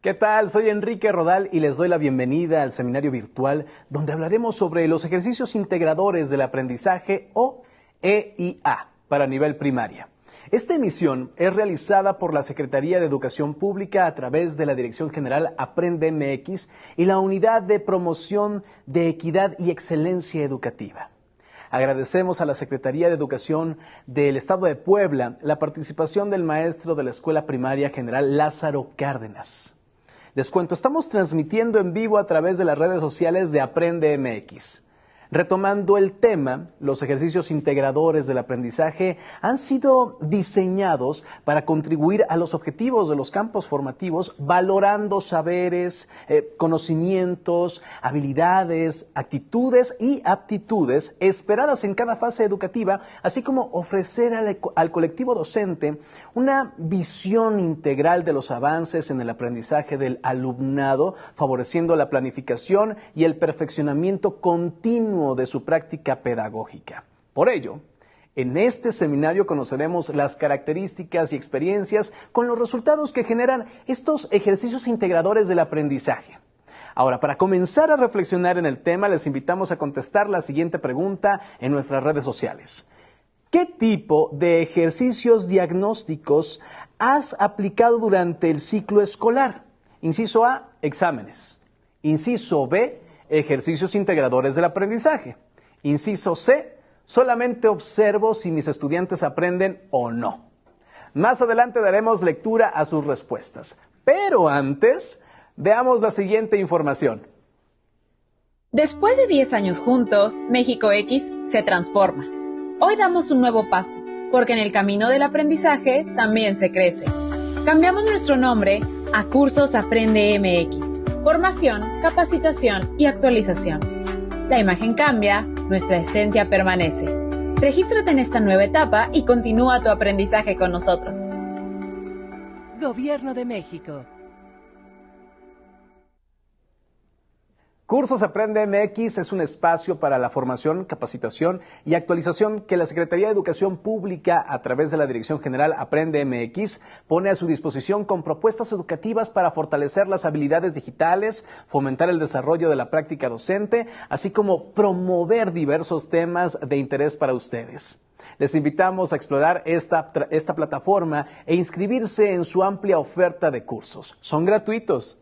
¿Qué tal? Soy Enrique Rodal y les doy la bienvenida al seminario virtual donde hablaremos sobre los ejercicios integradores del aprendizaje o EIA para nivel primaria. Esta emisión es realizada por la Secretaría de Educación Pública a través de la Dirección General Aprende MX y la Unidad de Promoción de Equidad y Excelencia Educativa. Agradecemos a la Secretaría de Educación del Estado de Puebla la participación del maestro de la Escuela Primaria General Lázaro Cárdenas. Les cuento, estamos transmitiendo en vivo a través de las redes sociales de Aprende MX. Retomando el tema, los ejercicios integradores del aprendizaje han sido diseñados para contribuir a los objetivos de los campos formativos, valorando saberes, conocimientos, habilidades, actitudes y aptitudes esperadas en cada fase educativa, así como ofrecer al colectivo docente una visión integral de los avances en el aprendizaje del alumnado, favoreciendo la planificación y el perfeccionamiento continuo de su práctica pedagógica. Por ello, en este seminario conoceremos las características y experiencias con los resultados que generan estos ejercicios integradores del aprendizaje. Ahora, para comenzar a reflexionar en el tema, les invitamos a contestar la siguiente pregunta en nuestras redes sociales. ¿Qué tipo de ejercicios diagnósticos has aplicado durante el ciclo escolar? Inciso A, exámenes. Inciso B, ejercicios integradores del aprendizaje. Inciso C, solamente observo si mis estudiantes aprenden o no. Más adelante daremos lectura a sus respuestas. Pero antes, veamos la siguiente información. Después de 10 años juntos, México X se transforma. Hoy damos un nuevo paso, porque en el camino del aprendizaje también se crece. Cambiamos nuestro nombre a Cursos Aprende MX. Formación, capacitación y actualización. La imagen cambia, nuestra esencia permanece. Regístrate en esta nueva etapa y continúa tu aprendizaje con nosotros. Gobierno de México. Cursos Aprende MX es un espacio para la formación, capacitación y actualización que la Secretaría de Educación Pública, a través de la Dirección General Aprende MX, pone a su disposición con propuestas educativas para fortalecer las habilidades digitales, fomentar el desarrollo de la práctica docente, así como promover diversos temas de interés para ustedes. Les invitamos a explorar esta plataforma e inscribirse en su amplia oferta de cursos. Son gratuitos.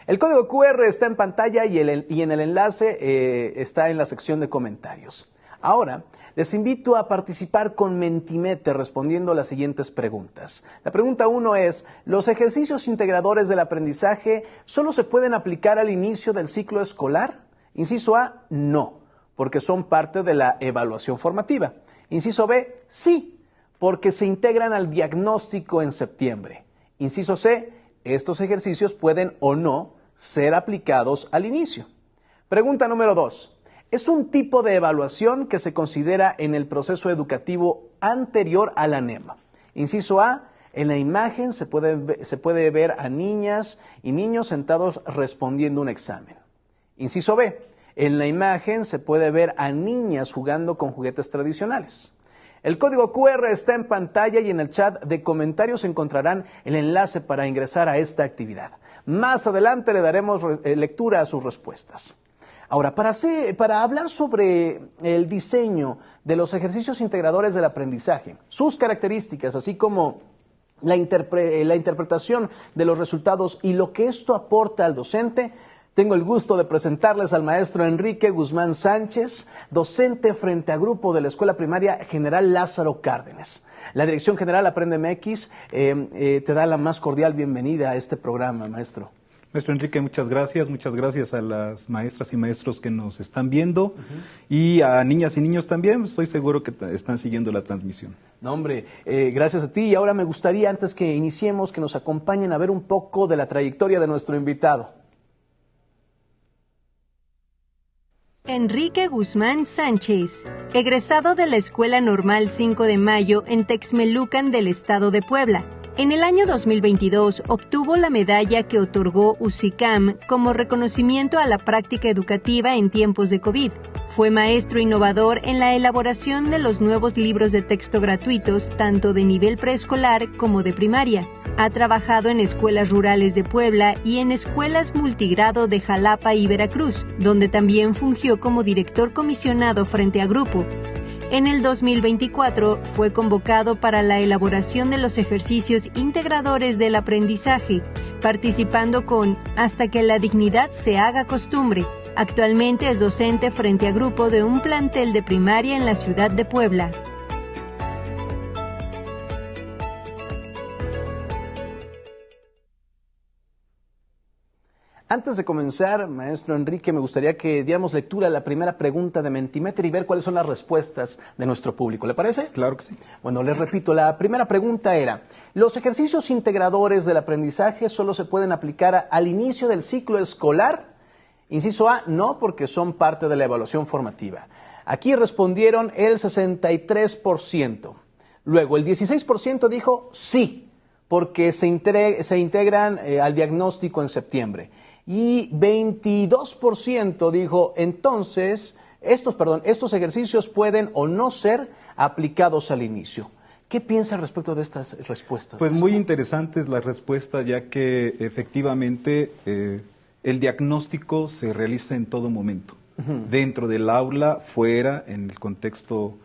El código QR está en pantalla y en el enlace está en la sección de comentarios. Ahora, les invito a participar con Mentimeter respondiendo a las siguientes preguntas. La pregunta 1 es, ¿los ejercicios integradores del aprendizaje solo se pueden aplicar al inicio del ciclo escolar? Inciso A, no, porque son parte de la evaluación formativa. Inciso B, sí, porque se integran al diagnóstico en septiembre. Inciso C, estos ejercicios pueden o no ser aplicados al inicio. Pregunta número 2. ¿Es un tipo de evaluación que se considera en el proceso educativo anterior a la NEM? Inciso A, en la imagen se puede ver a niñas y niños sentados respondiendo un examen. Inciso B, en la imagen se puede ver a niñas jugando con juguetes tradicionales. El código QR está en pantalla y en el chat de comentarios encontrarán el enlace para ingresar a esta actividad. Más adelante le daremos lectura a sus respuestas. Ahora, para hablar sobre el diseño de los ejercicios integradores del aprendizaje, sus características, así como la interpretación de los resultados y lo que esto aporta al docente, tengo el gusto de presentarles al maestro Enrique Guzmán Sánchez, docente frente a grupo de la Escuela Primaria General Lázaro Cárdenas. La Dirección General Aprende MX te da la más cordial bienvenida a este programa, maestro. Maestro Enrique, muchas gracias a las maestras y maestros que nos están viendo y a niñas y niños también, estoy seguro que están siguiendo la transmisión. No, hombre, gracias a ti y ahora me gustaría, antes que iniciemos, que nos acompañen a ver un poco de la trayectoria de nuestro invitado. Enrique Guzmán Sánchez, egresado de la Escuela Normal 5 de Mayo en Texmelucan del Estado de Puebla. En el año 2022 obtuvo la medalla que otorgó UCICAM como reconocimiento a la práctica educativa en tiempos de COVID. Fue maestro innovador en la elaboración de los nuevos libros de texto gratuitos, tanto de nivel preescolar como de primaria. Ha trabajado en escuelas rurales de Puebla y en escuelas multigrado de Jalapa y Veracruz, donde también fungió como director comisionado frente a grupo. En el 2024 fue convocado para la elaboración de los ejercicios integradores del aprendizaje, participando con Hasta que la dignidad se haga costumbre. Actualmente es docente frente a grupo de un plantel de primaria en la ciudad de Puebla. Antes de comenzar, maestro Enrique, me gustaría que diéramos lectura a la primera pregunta de Mentimeter y ver cuáles son las respuestas de nuestro público. ¿Le parece? Claro que sí. Bueno, les repito, la primera pregunta era, ¿los ejercicios integradores del aprendizaje solo se pueden aplicar al inicio del ciclo escolar? Inciso A, no, porque son parte de la evaluación formativa. Aquí respondieron el 63%. Luego, el 16% dijo sí, porque se integran al diagnóstico en septiembre. Y 22% dijo, entonces, estos ejercicios pueden o no ser aplicados al inicio. ¿Qué piensa respecto de estas respuestas? Pues muy interesantes las respuestas, ya que efectivamente el diagnóstico se realiza en todo momento, dentro del aula, fuera, en el contexto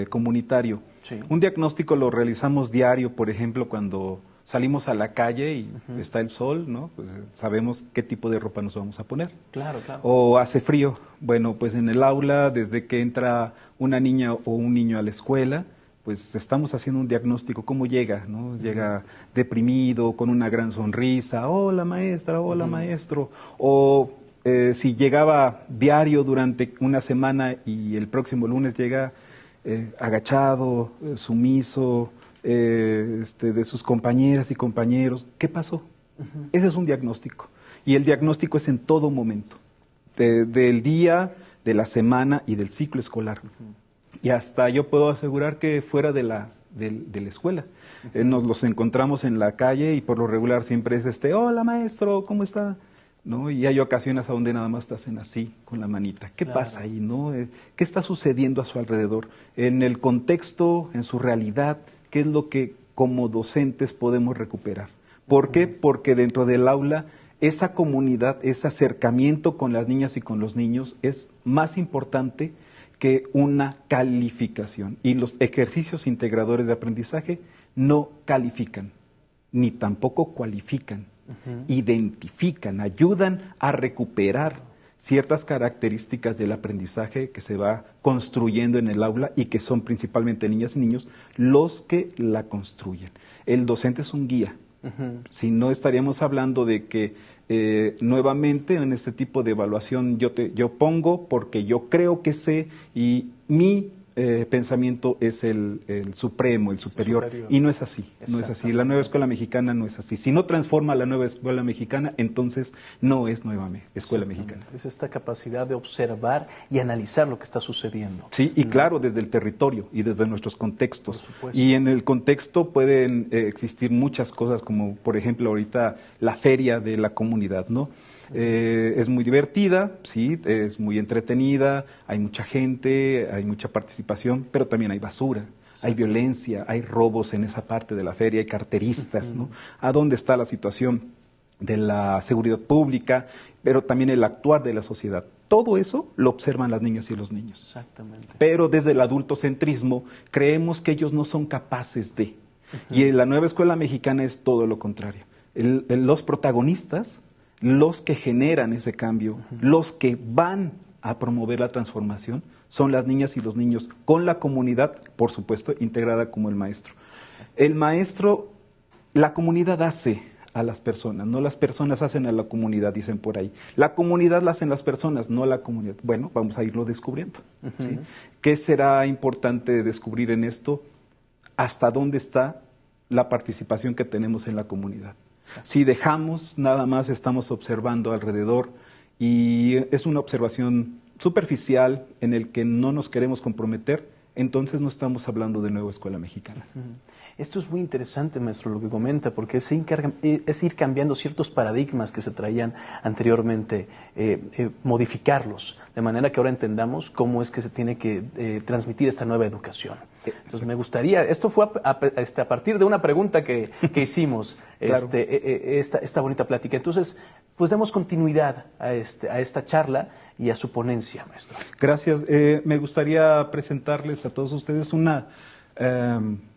comunitario. Sí. Un diagnóstico lo realizamos diario, por ejemplo, cuando salimos a la calle y está el sol, ¿no? Pues sabemos qué tipo de ropa nos vamos a poner. Claro, claro. O hace frío. Bueno, pues en el aula, desde que entra una niña o un niño a la escuela, pues estamos haciendo un diagnóstico, cómo llega, ¿no? Llega deprimido, con una gran sonrisa, hola maestra, hola maestro, o si llegaba diario durante una semana y el próximo lunes llega agachado, sumiso, de sus compañeras y compañeros, ¿qué pasó? Ese es un diagnóstico, y el diagnóstico es en todo momento, del día, de la semana y del ciclo escolar. Y hasta yo puedo asegurar que fuera de la escuela. Nos los encontramos en la calle y por lo regular siempre es hola maestro, ¿cómo está? ¿No? Y hay ocasiones a donde nada más te hacen así, con la manita. ¿Qué pasa ahí? ¿No? ¿Qué está sucediendo a su alrededor? En el contexto, en su realidad, ¿qué es lo que como docentes podemos recuperar? ¿Por qué? Porque dentro del aula esa comunidad, ese acercamiento con las niñas y con los niños es más importante que una calificación. Y los ejercicios integradores de aprendizaje no califican, ni tampoco cualifican, identifican, ayudan a recuperar ciertas características del aprendizaje que se va construyendo en el aula y que son principalmente niñas y niños los que la construyen. El docente es un guía. Si no, estaríamos hablando de que nuevamente en este tipo de evaluación yo pongo porque yo creo que sé y mi pensamiento es el supremo, el superior, y no es así, no es así. La nueva escuela mexicana no es así. Si no transforma la nueva escuela mexicana, entonces no es nueva escuela mexicana. Es esta capacidad de observar y analizar lo que está sucediendo. Sí, y claro, desde el territorio y desde nuestros contextos. Y en el contexto pueden existir muchas cosas, como por ejemplo ahorita la feria de la comunidad, ¿no? Es muy divertida, sí, es muy entretenida, hay mucha gente, hay mucha participación, pero también hay basura, hay violencia, hay robos en esa parte de la feria, hay carteristas, ¿no? ¿A dónde está la situación de la seguridad pública, pero también el actuar de la sociedad? Todo eso lo observan las niñas y los niños. Exactamente. Pero desde el adultocentrismo creemos que ellos no son capaces de. Y en la nueva escuela mexicana es todo lo contrario. Los protagonistas, los que generan ese cambio, los que van a promover la transformación, son las niñas y los niños, con la comunidad, por supuesto, integrada como el maestro. El maestro, la comunidad hace a las personas, no las personas hacen a la comunidad, dicen por ahí. La comunidad la hacen las personas, no la comunidad. Bueno, vamos a irlo descubriendo. ¿Sí? ¿Qué será importante descubrir en esto? ¿Hasta dónde está la participación que tenemos en la comunidad? Si dejamos, nada más estamos observando alrededor y es una observación superficial en el que no nos queremos comprometer, entonces no estamos hablando de nueva escuela mexicana. Esto es muy interesante, maestro, lo que comenta, porque es ir cambiando ciertos paradigmas que se traían anteriormente, modificarlos, de manera que ahora entendamos cómo es que se tiene que transmitir esta nueva educación. Entonces me gustaría, esto fue a partir de una pregunta que hicimos, claro. esta bonita plática. Entonces, pues demos continuidad a esta charla y a su ponencia, maestro. Gracias. Me gustaría presentarles a todos ustedes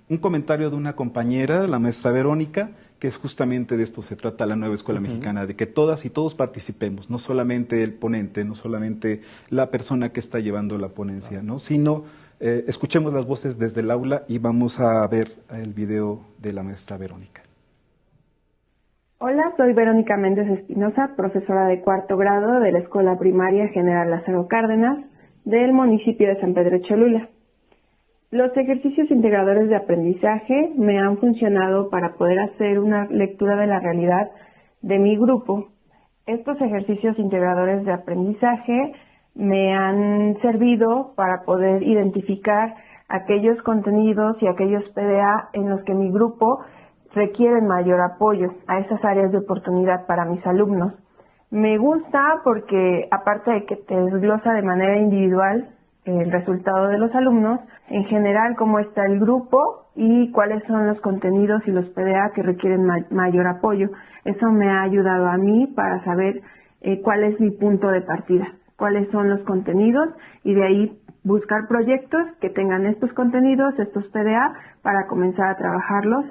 un comentario de una compañera, la maestra Verónica, que es justamente de esto se trata la nueva escuela mexicana, de que todas y todos participemos, no solamente el ponente, no solamente la persona que está llevando la ponencia, ¿no? Sino escuchemos las voces desde el aula y vamos a ver el video de la maestra Verónica. Hola, soy Verónica Méndez Espinosa, profesora de 4º grado de la Escuela Primaria General Lázaro Cárdenas del municipio de San Pedro Cholula. Los ejercicios integradores de aprendizaje me han funcionado para poder hacer una lectura de la realidad de mi grupo. Estos ejercicios integradores de aprendizaje me han servido para poder identificar aquellos contenidos y aquellos PDA en los que mi grupo requieren mayor apoyo a esas áreas de oportunidad para mis alumnos. Me gusta porque, aparte de que te desglosa de manera individual el resultado de los alumnos, en general cómo está el grupo y cuáles son los contenidos y los PDA que requieren mayor apoyo. Eso me ha ayudado a mí para saber cuál es mi punto de partida, cuáles son los contenidos y de ahí buscar proyectos que tengan estos contenidos, estos PDA, para comenzar a trabajarlos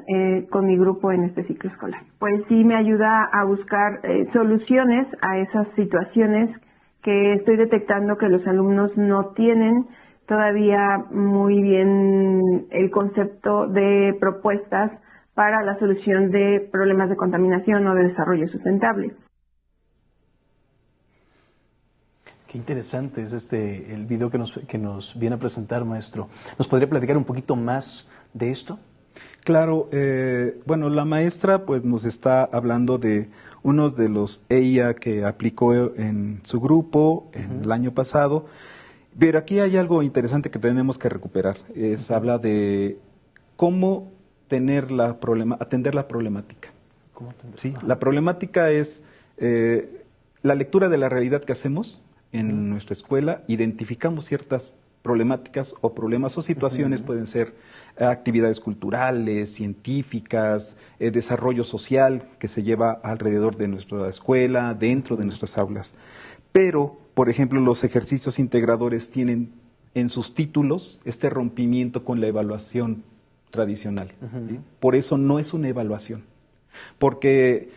con mi grupo en este ciclo escolar. Pues sí me ayuda a buscar soluciones a esas situaciones que estoy detectando que los alumnos no tienen todavía muy bien el concepto de propuestas para la solución de problemas de contaminación o de desarrollo sustentable. Qué interesante es el video que nos viene a presentar, maestro. ¿Nos podría platicar un poquito más de esto? Claro, bueno, la maestra pues nos está hablando de unos de los EIA que aplicó en su grupo el año pasado, pero aquí hay algo interesante que tenemos que recuperar. Habla de cómo atender la problemática. ¿Cómo atender? Sí, la problemática es la lectura de la realidad que hacemos en nuestra escuela, identificamos ciertas problemáticas o problemas o situaciones, pueden ser actividades culturales, científicas, desarrollo social que se lleva alrededor de nuestra escuela, dentro de nuestras aulas. Pero, por ejemplo, los ejercicios integradores tienen en sus títulos este rompimiento con la evaluación tradicional. ¿Sí? Por eso no es una evaluación, porque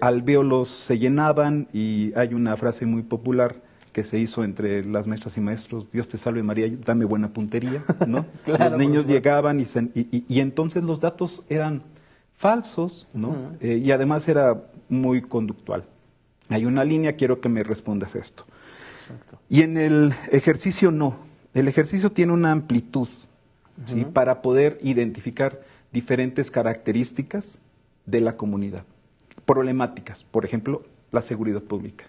alvéolos se llenaban y hay una frase muy popular que se hizo entre las maestras y maestros: Dios te salve María, dame buena puntería, ¿no? Claro, los niños llegaban y entonces los datos eran falsos, ¿no? Y además era muy conductual. Hay una línea, quiero que me respondas esto. Exacto. Y en el ejercicio no, el ejercicio tiene una amplitud, ¿sí? Para poder identificar diferentes características de la comunidad. Problemáticas, por ejemplo, la seguridad pública.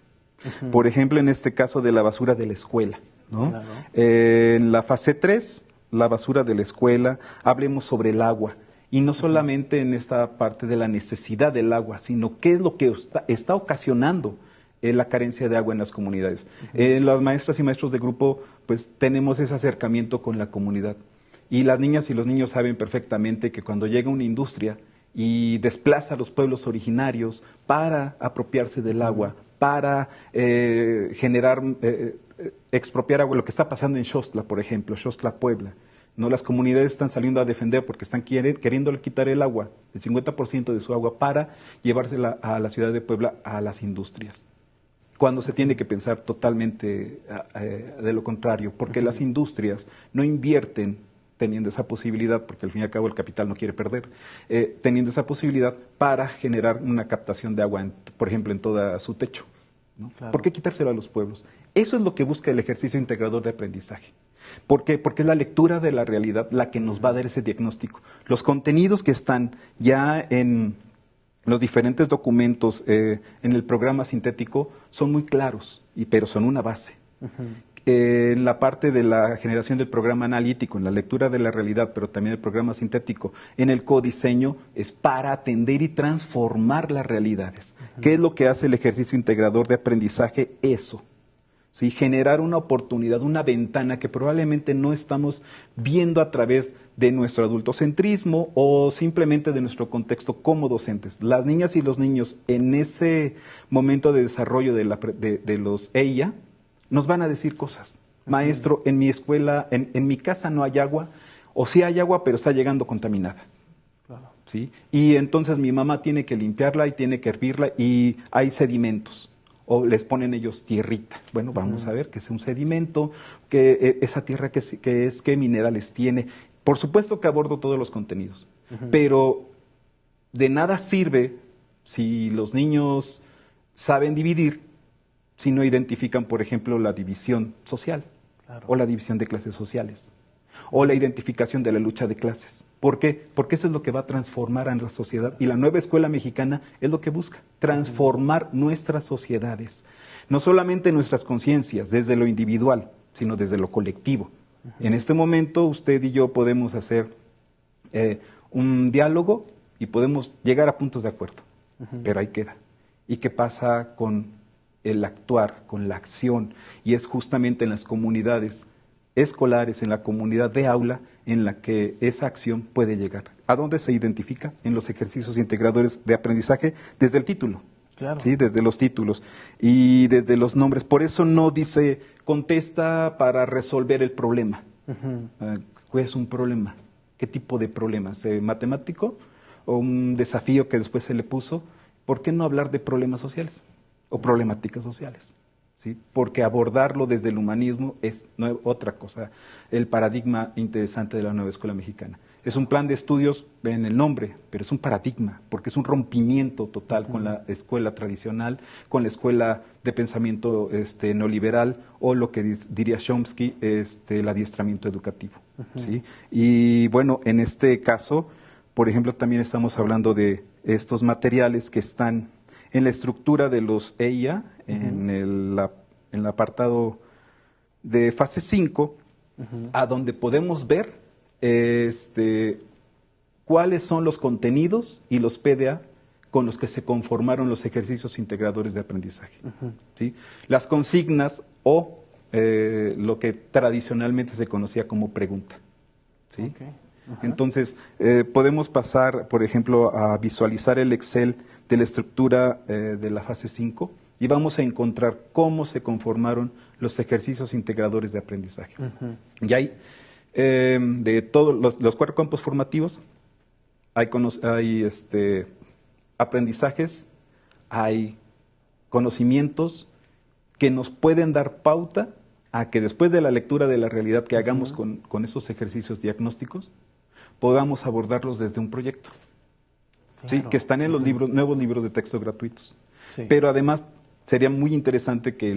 Por ejemplo, en este caso de la basura de la escuela, ¿no? Claro. En la fase 3, la basura de la escuela, hablemos sobre el agua. Y no solamente en esta parte de la necesidad del agua, sino qué es lo que está ocasionando la carencia de agua en las comunidades. Las maestras y maestros de grupo, pues tenemos ese acercamiento con la comunidad. Y las niñas y los niños saben perfectamente que cuando llega una industria y desplaza a los pueblos originarios para apropiarse del agua, para expropiar agua, lo que está pasando en Xostla, por ejemplo, Xostla, Puebla. No, las comunidades están saliendo a defender porque están queriéndole quitar el agua, el 50% de su agua, para llevársela a la ciudad de Puebla, a las industrias. Cuando se tiene que pensar totalmente de lo contrario, porque las industrias no invierten teniendo esa posibilidad, porque al fin y al cabo el capital no quiere perder, teniendo esa posibilidad para generar una captación de agua, por ejemplo, en todo su techo, ¿no? Claro. ¿Por qué quitárselo a los pueblos? Eso es lo que busca el ejercicio integrador de aprendizaje. ¿Por qué? Porque es la lectura de la realidad la que nos va a dar ese diagnóstico. Los contenidos que están ya en los diferentes documentos en el programa sintético son muy claros, pero son una base. en la parte de la generación del programa analítico, en la lectura de la realidad, pero también el programa sintético, en el codiseño, es para atender y transformar las realidades. ¿Qué es lo que hace el ejercicio integrador de aprendizaje? Eso. ¿Sí? Generar una oportunidad, una ventana que probablemente no estamos viendo a través de nuestro adultocentrismo o simplemente de nuestro contexto como docentes. Las niñas y los niños en ese momento de desarrollo de los EIA nos van a decir cosas. Maestro, en mi escuela, en mi casa no hay agua, o sí hay agua, pero está llegando contaminada. Claro. ¿Sí? Y entonces mi mamá tiene que limpiarla y tiene que hervirla y hay sedimentos. O les ponen ellos tierrita. Bueno, vamos a ver que es un sedimento, que esa tierra qué minerales tiene. Por supuesto que abordo todos los contenidos, pero de nada sirve si los niños saben dividir, si no identifican, por ejemplo, la división social, Claro. o la división de clases sociales, o la identificación de la lucha de clases. ¿Por qué? Porque eso es lo que va a transformar a la sociedad. Y la nueva escuela mexicana es lo que busca, transformar nuestras sociedades. No solamente nuestras conciencias, desde lo individual, sino desde lo colectivo. En este momento usted y yo podemos hacer un diálogo y podemos llegar a puntos de acuerdo, pero ahí queda. ¿Y qué pasa con el actuar, con la acción? Y es justamente en las comunidades escolares, en la comunidad de aula, en la que esa acción puede llegar. ¿A dónde se identifica? En los ejercicios integradores de aprendizaje, desde el título. Claro. ¿Sí? Desde los títulos y desde los nombres. Por eso no dice, contesta para resolver el problema. ¿Qué es un problema? ¿Qué tipo de problema? ¿Matemático? ¿O un desafío que después se le puso? ¿Por qué no hablar de problemas sociales o problemáticas sociales? ¿Sí? Porque abordarlo desde el humanismo es otra cosa, el paradigma interesante de la nueva escuela mexicana. Es un plan de estudios en el nombre, pero es un paradigma, porque es un rompimiento total con la escuela tradicional, con la escuela de pensamiento neoliberal, o lo que diría Chomsky, el adiestramiento educativo. ¿Sí? Y bueno, en este caso, por ejemplo, también estamos hablando de estos materiales que están en la estructura de los EIA, en el apartado de fase 5, a donde podemos ver cuáles son los contenidos y los PDA con los que se conformaron los ejercicios integradores de aprendizaje. ¿Sí? Las consignas o lo que tradicionalmente se conocía como pregunta. ¿Sí? Okay. Entonces, podemos pasar, por ejemplo, a visualizar el Excel de la estructura de la fase 5 y vamos a encontrar cómo se conformaron los ejercicios integradores de aprendizaje. Y hay, de todos los 4 campos formativos, hay aprendizajes, hay conocimientos que nos pueden dar pauta a que después de la lectura de la realidad que hagamos con esos ejercicios diagnósticos, podamos abordarlos desde un proyecto. Claro. ¿Sí? Que están en los nuevos libros de texto gratuitos. Sí. Pero además sería muy interesante que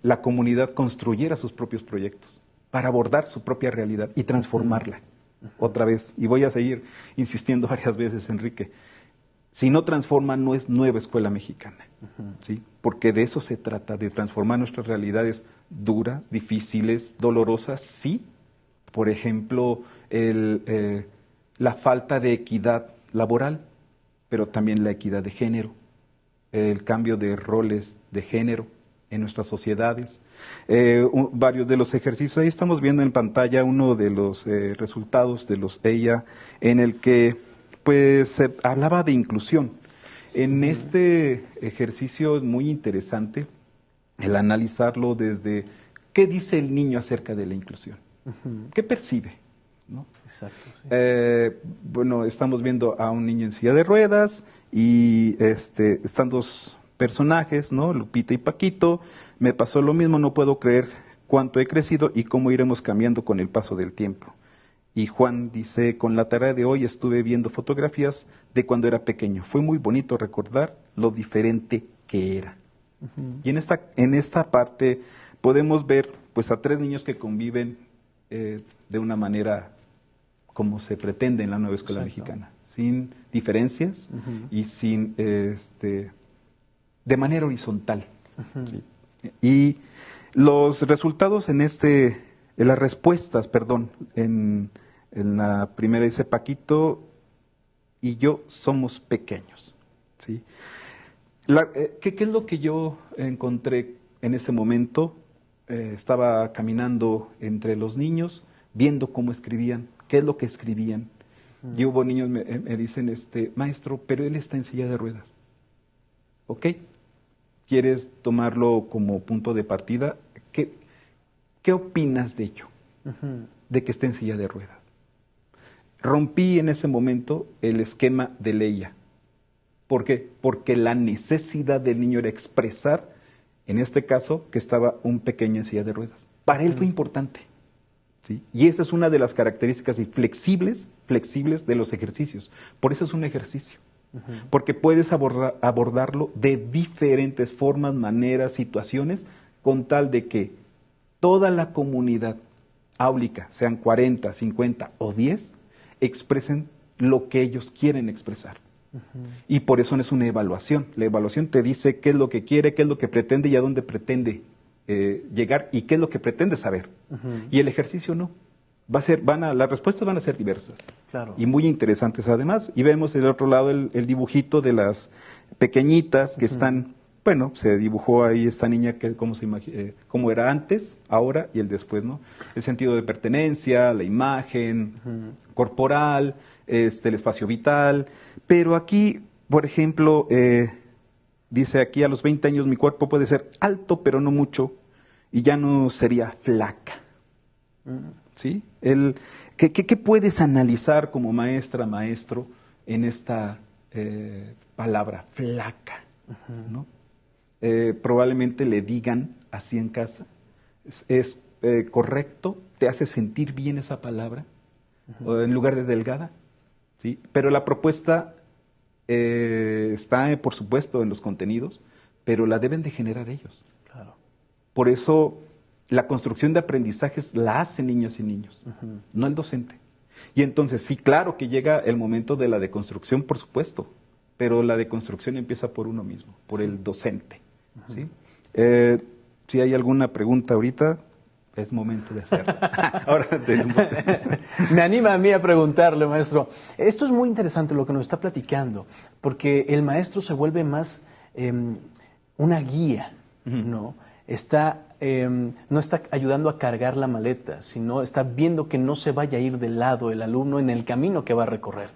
la comunidad construyera sus propios proyectos para abordar su propia realidad y transformarla. Otra vez, y voy a seguir insistiendo varias veces, Enrique, si no transforma, no es nueva escuela mexicana. ¿Sí? Porque de eso se trata, de transformar nuestras realidades duras, difíciles, dolorosas, sí. Por ejemplo, la falta de equidad laboral, pero también la equidad de género, el cambio de roles de género en nuestras sociedades. Varios de los ejercicios, ahí estamos viendo en pantalla uno de los resultados de los EIA, en el que pues se hablaba de inclusión. En este ejercicio es muy interesante el analizarlo desde qué dice el niño acerca de la inclusión, qué percibe, ¿no? Exacto. Sí. Bueno, estamos viendo a un niño en silla de ruedas y están 2 personajes, ¿no? Lupita y Paquito. Me pasó lo mismo, no puedo creer cuánto he crecido y cómo iremos cambiando con el paso del tiempo. Y Juan dice, con la tarea de hoy estuve viendo fotografías de cuando era pequeño. Fue muy bonito recordar lo diferente que era. Y en esta parte podemos ver pues a 3 niños que conviven de una manera como se pretende en la nueva escuela mexicana, sin diferencias y sin de manera horizontal. ¿Sí? Y los resultados en las respuestas, perdón, en la primera dice: Paquito y yo somos pequeños, ¿sí? ¿Qué es lo que yo encontré en ese momento? Estaba caminando entre los niños, viendo cómo escribían, qué es lo que escribían. Y hubo niños me dicen, maestro, pero él está en silla de ruedas. ¿Ok? ¿Quieres tomarlo como punto de partida? ¿Qué opinas de ello? De que esté en silla de ruedas. Rompí en ese momento el esquema de Leia. ¿Por qué? Porque la necesidad del niño era expresar, en este caso, que estaba un pequeño en silla de ruedas. Para él fue importante, ¿sí? Y esa es una de las características flexibles de los ejercicios. Por eso es un ejercicio. Porque puedes abordarlo de diferentes formas, maneras, situaciones, con tal de que toda la comunidad áulica, sean 40, 50 o 10, expresen lo que ellos quieren expresar. Y por eso no es una evaluación. La evaluación te dice qué es lo que quiere, qué es lo que pretende y a dónde pretende llegar y qué es lo que pretende saber. Y el ejercicio no. Las respuestas van a ser diversas, claro, y muy interesantes además. Y vemos del otro lado el dibujito de las pequeñitas que están, bueno, se dibujó ahí esta niña que cómo era antes, ahora y el después, ¿no? El sentido de pertenencia, la imagen corporal, el espacio vital. Pero aquí, por ejemplo, dice aquí: a los 20 años mi cuerpo puede ser alto, pero no mucho, y ya no sería flaca. ¿Sí? ¿Qué puedes analizar como maestra, maestro, en esta palabra, flaca? ¿No? Probablemente le digan así en casa. ¿Es correcto? ¿Te hace sentir bien esa palabra? ¿O en lugar de delgada? ¿Sí? Pero la propuesta está, por supuesto, en los contenidos, pero la deben de generar ellos. Claro. Por eso la construcción de aprendizajes la hacen niñas y niños, no el docente. Y entonces, sí, claro que llega el momento de la deconstrucción, por supuesto, pero la deconstrucción empieza por uno mismo, por el docente. ¿Sí? Si hay alguna pregunta ahorita, es momento de hacerla. Ahora me anima a mí a preguntarle, maestro. Esto es muy interesante lo que nos está platicando, porque el maestro se vuelve más una guía, ¿no? No está ayudando a cargar la maleta, sino está viendo que no se vaya a ir de lado el alumno en el camino que va a recorrer.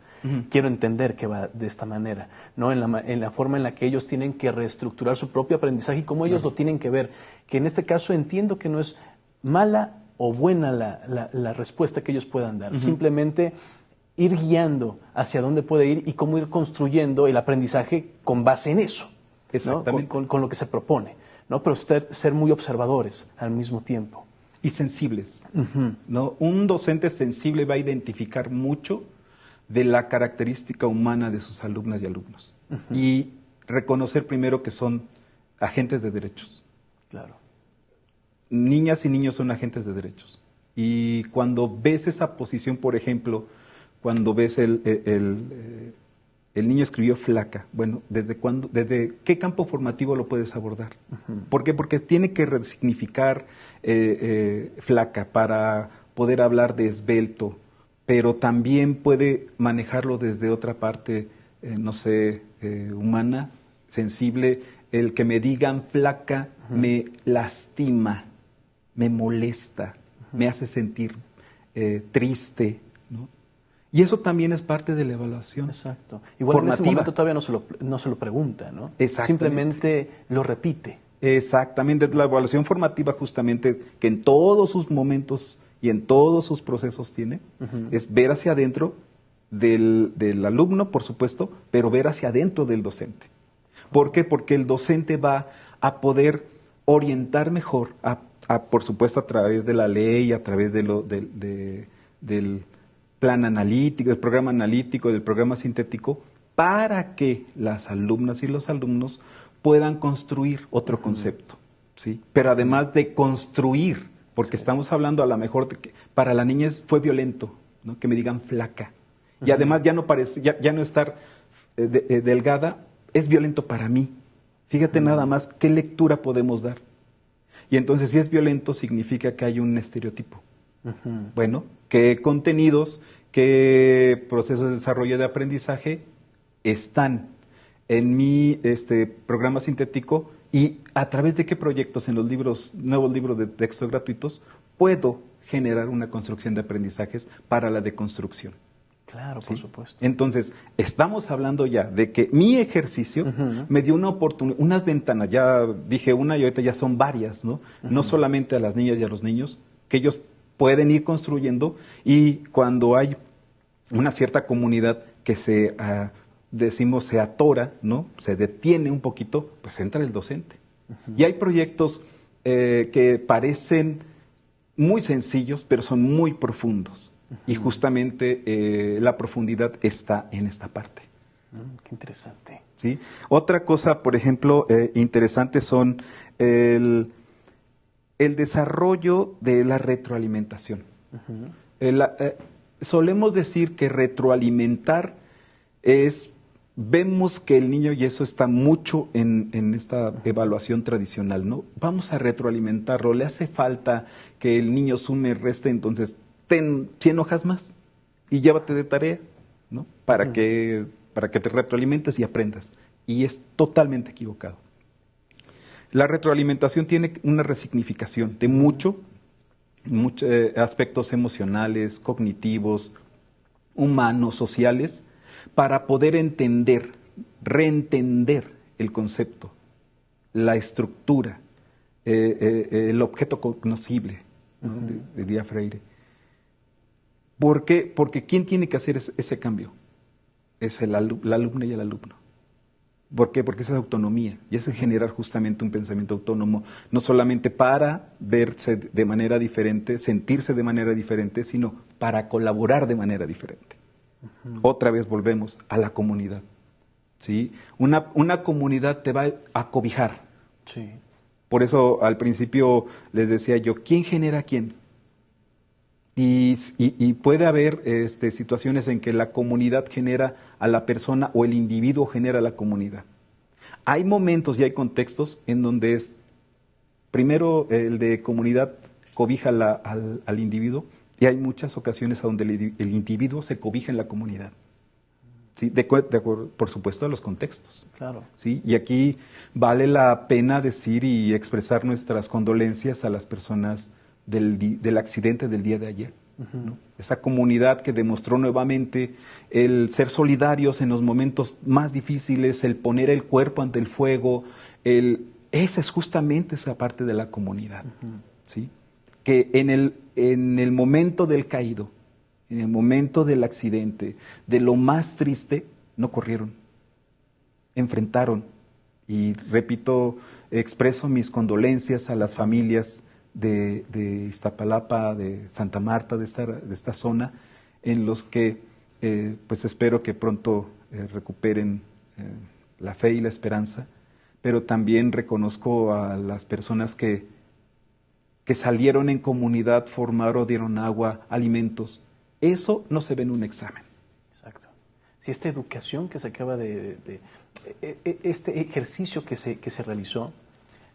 Quiero entender que va de esta manera, ¿no? En la forma en la que ellos tienen que reestructurar su propio aprendizaje y cómo ellos lo tienen que ver. Que en este caso entiendo que no es mala o buena la respuesta que ellos puedan dar. Simplemente ir guiando hacia dónde puede ir y cómo ir construyendo el aprendizaje con base en eso, exactamente, ¿no? Con lo que se propone, ¿no? Pero ser muy observadores al mismo tiempo. Y sensibles, ¿no? Un docente sensible va a identificar mucho de la característica humana de sus alumnas y alumnos. Y reconocer primero que son agentes de derechos. Claro. Niñas y niños son agentes de derechos. Y cuando ves esa posición, por ejemplo, cuando ves el niño escribió flaca, bueno, ¿desde qué campo formativo lo puedes abordar? ¿Por qué? Porque tiene que resignificar flaca para poder hablar de esbelto, pero también puede manejarlo desde otra parte, humana, sensible. El que me digan flaca me lastima, me molesta, me hace sentir triste, ¿no? Y eso también es parte de la evaluación. Exacto. Igual formativa. En ese momento todavía no se lo pregunta, ¿no? Simplemente lo repite. Exactamente. La evaluación formativa, justamente, que en todos sus momentos y en todos sus procesos tiene, es ver hacia adentro del alumno, por supuesto, pero ver hacia adentro del docente. ¿Por qué? Porque el docente va a poder orientar mejor, por supuesto, a través de la ley, a través del plan analítico, del programa analítico, del programa sintético, para que las alumnas y los alumnos puedan construir otro concepto, ¿sí? Pero además de construir, porque estamos hablando a lo mejor de que para la niña fue violento, ¿no? Que me digan flaca. Y además ya no estar delgada es violento para mí. Fíjate nada más qué lectura podemos dar. Y entonces, si es violento, significa que hay un estereotipo. Bueno, ¿qué contenidos, qué procesos de desarrollo de aprendizaje están en mi programa sintético y a través de qué proyectos en los nuevos libros de texto gratuitos puedo generar una construcción de aprendizajes para la deconstrucción? Claro, ¿Sí? por supuesto. Entonces, estamos hablando ya de que mi ejercicio me dio una oportunidad, unas ventanas, ya dije una y ahorita ya son varias, ¿no? No solamente a las niñas y a los niños, que ellos pueden ir construyendo, y cuando hay una cierta comunidad que se atora, ¿no? Se detiene un poquito, pues entra el docente. Y hay proyectos que parecen muy sencillos, pero son muy profundos. Y justamente la profundidad está en esta parte. Qué interesante. ¿Sí? Otra cosa, por ejemplo, interesante son el desarrollo de la retroalimentación. Solemos decir que retroalimentar vemos que el niño, y eso está mucho en esta evaluación tradicional, ¿no? Vamos a retroalimentarlo, le hace falta que el niño sume, reste, entonces 100 hojas más y llévate de tarea, ¿no? Para que te retroalimentes y aprendas. Y es totalmente equivocado. La retroalimentación tiene una resignificación de muchos aspectos emocionales, cognitivos, humanos, sociales, para poder reentender el concepto, la estructura, el objeto cognoscible, ¿no? Diría Freire. ¿Por qué? Porque ¿quién tiene que hacer ese cambio? Es la alumna y el alumno. ¿Por qué? Porque esa es autonomía, y es generar justamente un pensamiento autónomo, no solamente para verse de manera diferente, sentirse de manera diferente, sino para colaborar de manera diferente. Otra vez volvemos a la comunidad, ¿sí? Una comunidad te va a cobijar. Sí. Por eso al principio les decía yo, ¿quién genera a quién? Y puede haber situaciones en que la comunidad genera a la persona o el individuo genera a la comunidad. Hay momentos y hay contextos en donde primero el de comunidad cobija al individuo, y hay muchas ocasiones donde el individuo se cobija en la comunidad. ¿Sí? De acuerdo, por supuesto, a los contextos. Claro. ¿Sí? Y aquí vale la pena decir y expresar nuestras condolencias a las personas del accidente del día de ayer, ¿no? Esa comunidad que demostró nuevamente el ser solidarios en los momentos más difíciles, el poner el cuerpo ante el fuego, esa es justamente esa parte de la comunidad, ¿sí? Que en el momento del caído, en el momento del accidente, de lo más triste, no corrieron, enfrentaron. Y repito, expreso mis condolencias a las familias de Iztapalapa, de Santa Marta, de esta zona, en los que pues espero que pronto recuperen la fe y la esperanza, pero también reconozco a las personas que salieron en comunidad, formaron, dieron agua, alimentos. Eso no se ve en un examen. Exacto. Si esta educación que se acaba este ejercicio que se realizó,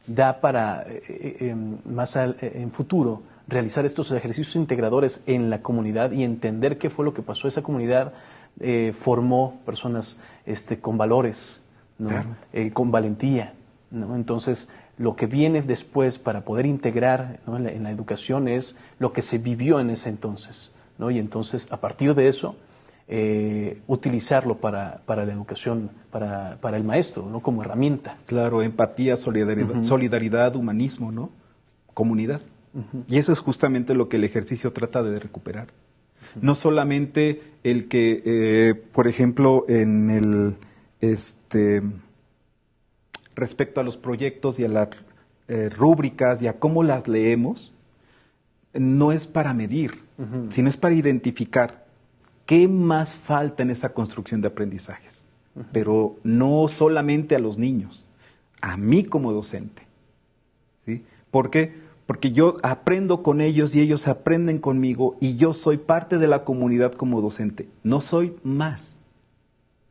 da para en futuro realizar estos ejercicios integradores en la comunidad y entender qué fue lo que pasó. Esa comunidad formó personas con valores, ¿no? Claro. Con valentía, ¿no? Entonces, lo que viene después para poder integrar, ¿no? en la educación es lo que se vivió en ese entonces, ¿no? Y entonces, a partir de eso, utilizarlo para la educación, para el maestro, ¿no? Como herramienta. Claro, empatía, solidaridad, humanismo, ¿no? Comunidad. Y eso es justamente lo que el ejercicio trata de recuperar. No solamente el que, por ejemplo, en el respecto a los proyectos y a las rúbricas y a cómo las leemos, no es para medir, sino es para identificar qué más falta en esa construcción de aprendizajes. Pero no solamente a los niños, a mí como docente. ¿Sí? ¿Por qué? Porque yo aprendo con ellos y ellos aprenden conmigo y yo soy parte de la comunidad como docente. No soy más,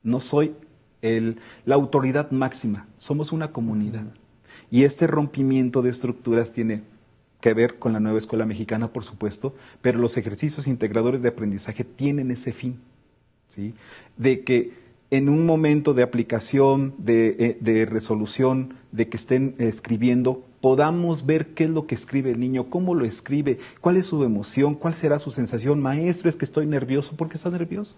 no soy la autoridad máxima, somos una comunidad. Y este rompimiento de estructuras tiene que ver con la nueva escuela mexicana, por supuesto, pero los ejercicios integradores de aprendizaje tienen ese fin, ¿sí? De que en un momento de aplicación, de resolución, de que estén escribiendo, podamos ver qué es lo que escribe el niño, cómo lo escribe, cuál es su emoción, cuál será su sensación. Maestro, es que estoy nervioso. ¿Por qué estás nervioso?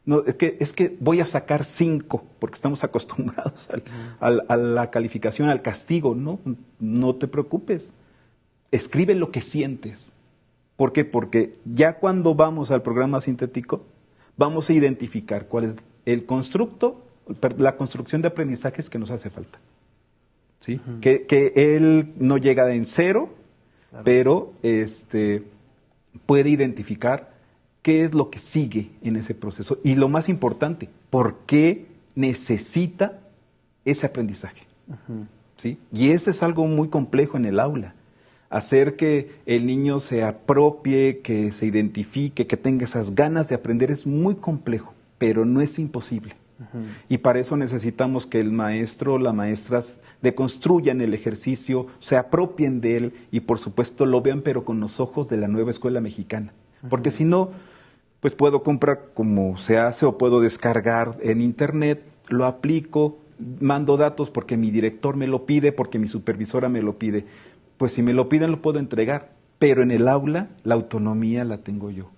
No, es que voy a sacar 5, porque estamos acostumbrados a la calificación, al castigo. No te preocupes. Escribe lo que sientes. ¿Por qué? Porque ya cuando vamos al programa sintético, vamos a identificar cuál es el constructo, la construcción de aprendizajes que nos hace falta. ¿Sí? Que él no llega en 0, claro, pero puede identificar qué es lo que sigue en ese proceso. Y lo más importante, ¿por qué necesita ese aprendizaje? ¿Sí? Y eso es algo muy complejo en el aula. Hacer que el niño se apropie, que se identifique, que tenga esas ganas de aprender es muy complejo, pero no es imposible. Y para eso necesitamos que el maestro o la maestra deconstruyan el ejercicio, se apropien de él y por supuesto lo vean pero con los ojos de la nueva escuela mexicana. Porque si no, pues puedo comprar como se hace o puedo descargar en internet, lo aplico, mando datos porque mi director me lo pide, porque mi supervisora me lo pide. Pues si me lo piden lo puedo entregar, pero en el aula la autonomía la tengo yo.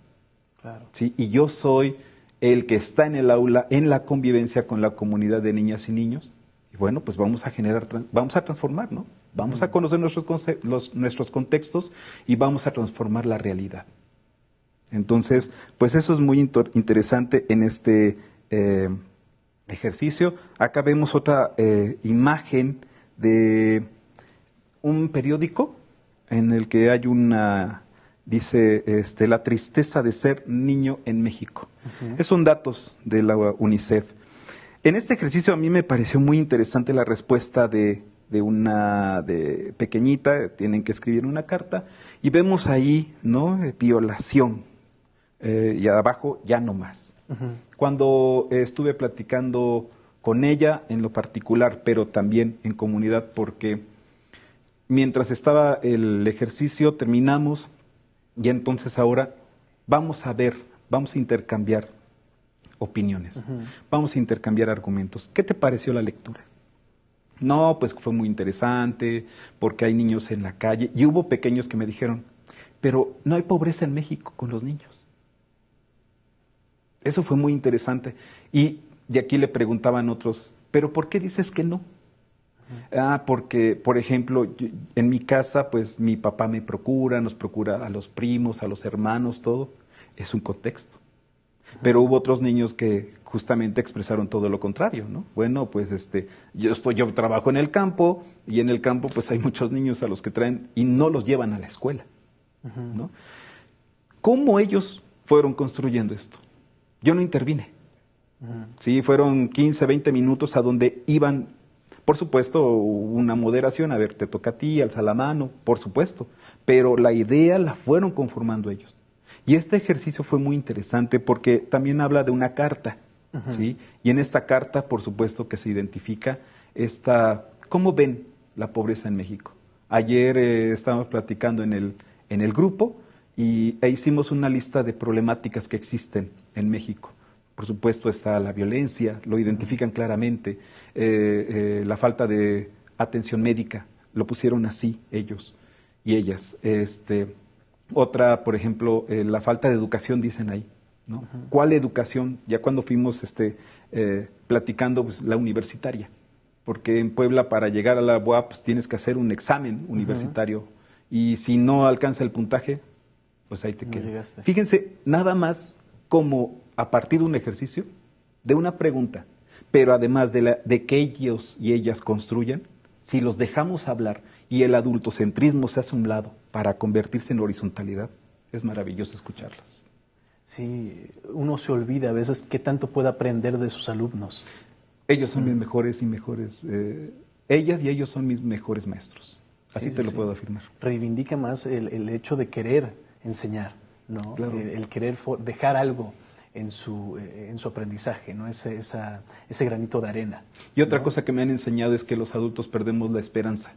Claro. ¿Sí? Y yo soy el que está en el aula, en la convivencia con la comunidad de niñas y niños. Y bueno, pues vamos a transformar, ¿no? Vamos a conocer nuestros contextos y vamos a transformar la realidad. Entonces, pues eso es muy interesante en este ejercicio. Acá vemos otra imagen de un periódico en el que hay dice, la tristeza de ser niño en México. Esos son datos de la UNICEF. En este ejercicio a mí me pareció muy interesante la respuesta de una pequeñita, tienen que escribir una carta, y vemos ahí, ¿no? Violación, y abajo ya no más. Cuando estuve platicando con ella en lo particular, pero también en comunidad, porque mientras estaba el ejercicio terminamos y entonces ahora vamos a intercambiar opiniones, vamos a intercambiar argumentos. ¿Qué te pareció la lectura? No, pues fue muy interesante porque hay niños en la calle y hubo pequeños que me dijeron, pero no hay pobreza en México con los niños. Eso fue muy interesante. Y de aquí le preguntaban otros, ¿pero por qué dices que no? Porque, por ejemplo, en mi casa, pues mi papá nos procura a los primos, a los hermanos, todo. Es un contexto. Pero hubo otros niños que justamente expresaron todo lo contrario, ¿no? Bueno, pues yo trabajo en el campo y en el campo pues hay muchos niños a los que traen y no los llevan a la escuela, ¿no? ¿Cómo ellos fueron construyendo esto? Yo no intervine. Sí, fueron 15, 20 minutos a donde iban. Por supuesto, una moderación, a ver, te toca a ti, alza la mano, por supuesto, pero la idea la fueron conformando ellos. Y este ejercicio fue muy interesante porque también habla de una carta, ¿sí? Y en esta carta, por supuesto, que se identifica cómo ven la pobreza en México. Ayer estábamos platicando en el grupo e hicimos una lista de problemáticas que existen en México. Por supuesto está la violencia, lo identifican claramente, la falta de atención médica, lo pusieron así ellos y ellas. Otra, por ejemplo, la falta de educación, dicen ahí, ¿no? ¿Cuál educación? Ya cuando fuimos platicando, pues, la universitaria, porque en Puebla para llegar a la UAP pues, tienes que hacer un examen universitario y si no alcanza el puntaje, pues ahí te quedas. Fíjense, nada más como a partir de un ejercicio, de una pregunta, pero además de que ellos y ellas construyan, si los dejamos hablar y el adultocentrismo se hace a un lado para convertirse en horizontalidad, es maravilloso escucharlos. Sí, uno se olvida a veces qué tanto puede aprender de sus alumnos. Ellos son mis mejores y mejores, ellas y ellos son mis mejores maestros, así lo puedo afirmar. Reivindica más el hecho de querer enseñar, ¿no? Claro. El querer dejar algo en su aprendizaje, ¿no? Ese granito de arena. Y otra ¿no? cosa que me han enseñado es que los adultos perdemos la esperanza.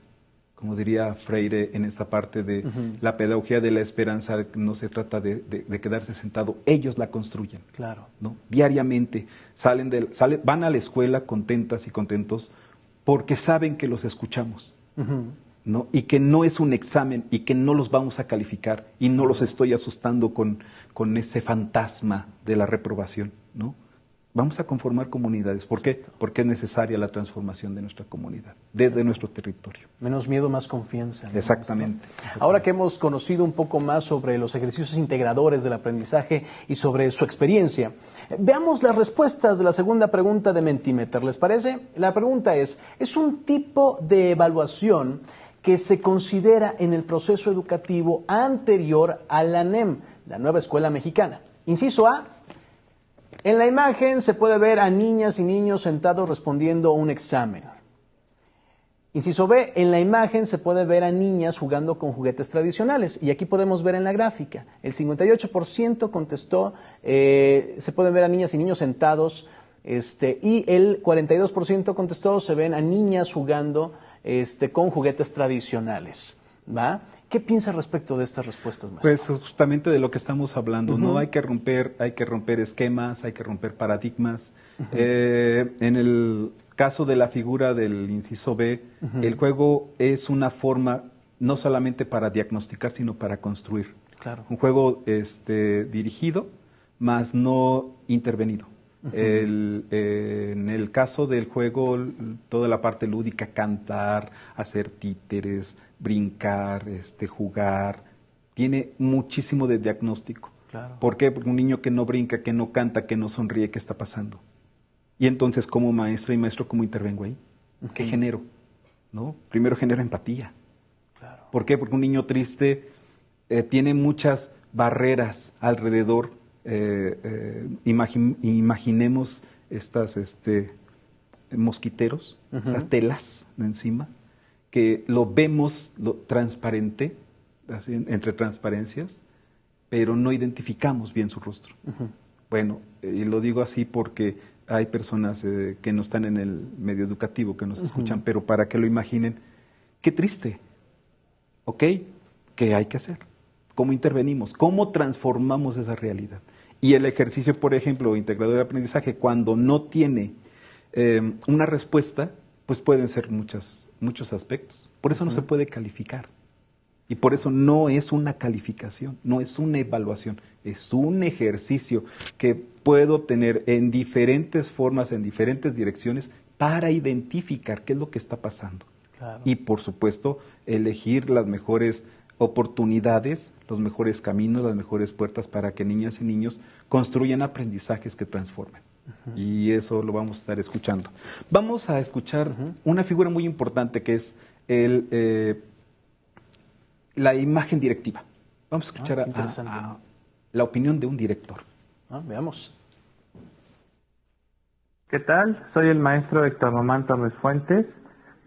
Como diría Freire en esta parte de la pedagogía de la esperanza, no se trata de quedarse sentado, ellos la construyen. Claro. ¿No? Diariamente van a la escuela contentas y contentos porque saben que los escuchamos. ¿No? Y que no es un examen y que no los vamos a calificar y no los estoy asustando con ese fantasma de la reprobación, ¿no? Vamos a conformar comunidades. ¿Por qué? Porque es necesaria la transformación de nuestra comunidad, desde nuestro territorio. Menos miedo, más confianza, ¿no? Exactamente. Ahora que hemos conocido un poco más sobre los ejercicios integradores del aprendizaje y sobre su experiencia, veamos las respuestas de la segunda pregunta de Mentimeter. ¿Les parece? La pregunta es un tipo de evaluación que se considera en el proceso educativo anterior a la NEM, la nueva escuela mexicana. Inciso A. En la imagen se puede ver a niñas y niños sentados respondiendo un examen. Inciso B, en la imagen se puede ver a niñas jugando con juguetes tradicionales. Y aquí podemos ver en la gráfica, el 58% contestó, se pueden ver a niñas y niños sentados, y el 42% contestó, se ven a niñas jugando con juguetes tradicionales. ¿Va? ¿Qué piensa respecto de estas respuestas, maestro? Pues justamente de lo que estamos hablando, ¿no? Hay que romper esquemas, hay que romper paradigmas. En el caso de la figura del inciso B, el juego es una forma no solamente para diagnosticar, sino para construir. Claro. Un juego dirigido, más no intervenido. En el caso del juego, toda la parte lúdica, cantar, hacer títeres, brincar, jugar, tiene muchísimo de diagnóstico. Claro. ¿Por qué? Porque un niño que no brinca, que no canta, que no sonríe, ¿qué está pasando? Y entonces, como maestra y maestro, ¿cómo intervengo ahí? ¿Qué genero? ¿No? Primero genero empatía. Claro. ¿Por qué? Porque un niño triste tiene muchas barreras alrededor. Imaginemos estas mosquiteros, esas telas de encima, que lo vemos transparente, así, entre transparencias, pero no identificamos bien su rostro. Bueno, y lo digo así porque hay personas que no están en el medio educativo, que nos escuchan, pero para que lo imaginen, qué triste, ¿ok? ¿Qué hay que hacer? ¿Cómo intervenimos? ¿Cómo transformamos esa realidad? Y el ejercicio, por ejemplo, integrador de aprendizaje, cuando no tiene una respuesta, pues pueden ser muchos aspectos. Por eso no se puede calificar. Y por eso no es una calificación, no es una evaluación, es un ejercicio que puedo tener en diferentes formas, en diferentes direcciones, para identificar qué es lo que está pasando. Claro. Y, por supuesto, elegir las mejores oportunidades, los mejores caminos, las mejores puertas para que niñas y niños construyan aprendizajes que transformen. Y eso lo vamos a estar escuchando. Vamos a escuchar una figura muy importante que es la imagen directiva. Vamos a escuchar a la opinión de un director. Veamos. ¿Qué tal? Soy el maestro Héctor Román Torres Fuentes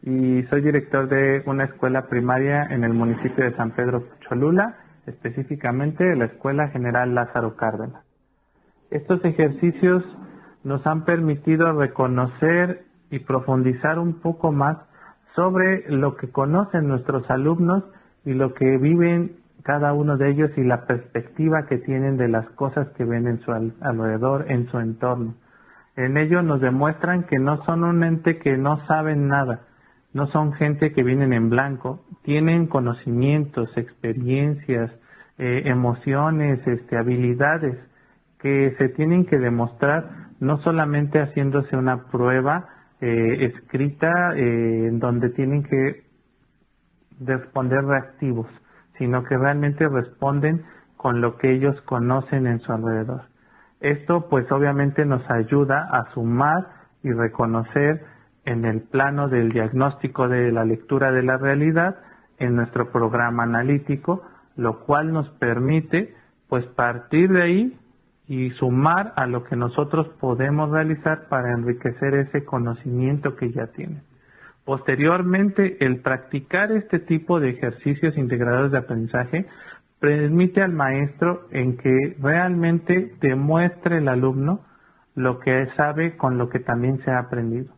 y soy director de una escuela primaria en el municipio de San Pedro Cholula, específicamente la Escuela General Lázaro Cárdenas. Estos ejercicios nos han permitido reconocer y profundizar un poco más sobre lo que conocen nuestros alumnos y lo que viven cada uno de ellos y la perspectiva que tienen de las cosas que ven en su alrededor, en su entorno. En ello nos demuestran que no son un ente que no saben nada, no son gente que vienen en blanco, tienen conocimientos, experiencias, emociones, habilidades que se tienen que demostrar no solamente haciéndose una prueba escrita en donde tienen que responder reactivos, sino que realmente responden con lo que ellos conocen en su alrededor. Esto pues obviamente nos ayuda a sumar y reconocer en el plano del diagnóstico de la lectura de la realidad en nuestro programa analítico, lo cual nos permite pues partir de ahí y sumar a lo que nosotros podemos realizar para enriquecer ese conocimiento que ya tienen. Posteriormente, el practicar este tipo de ejercicios integradores de aprendizaje permite al maestro en que realmente demuestre el alumno lo que sabe con lo que también se ha aprendido.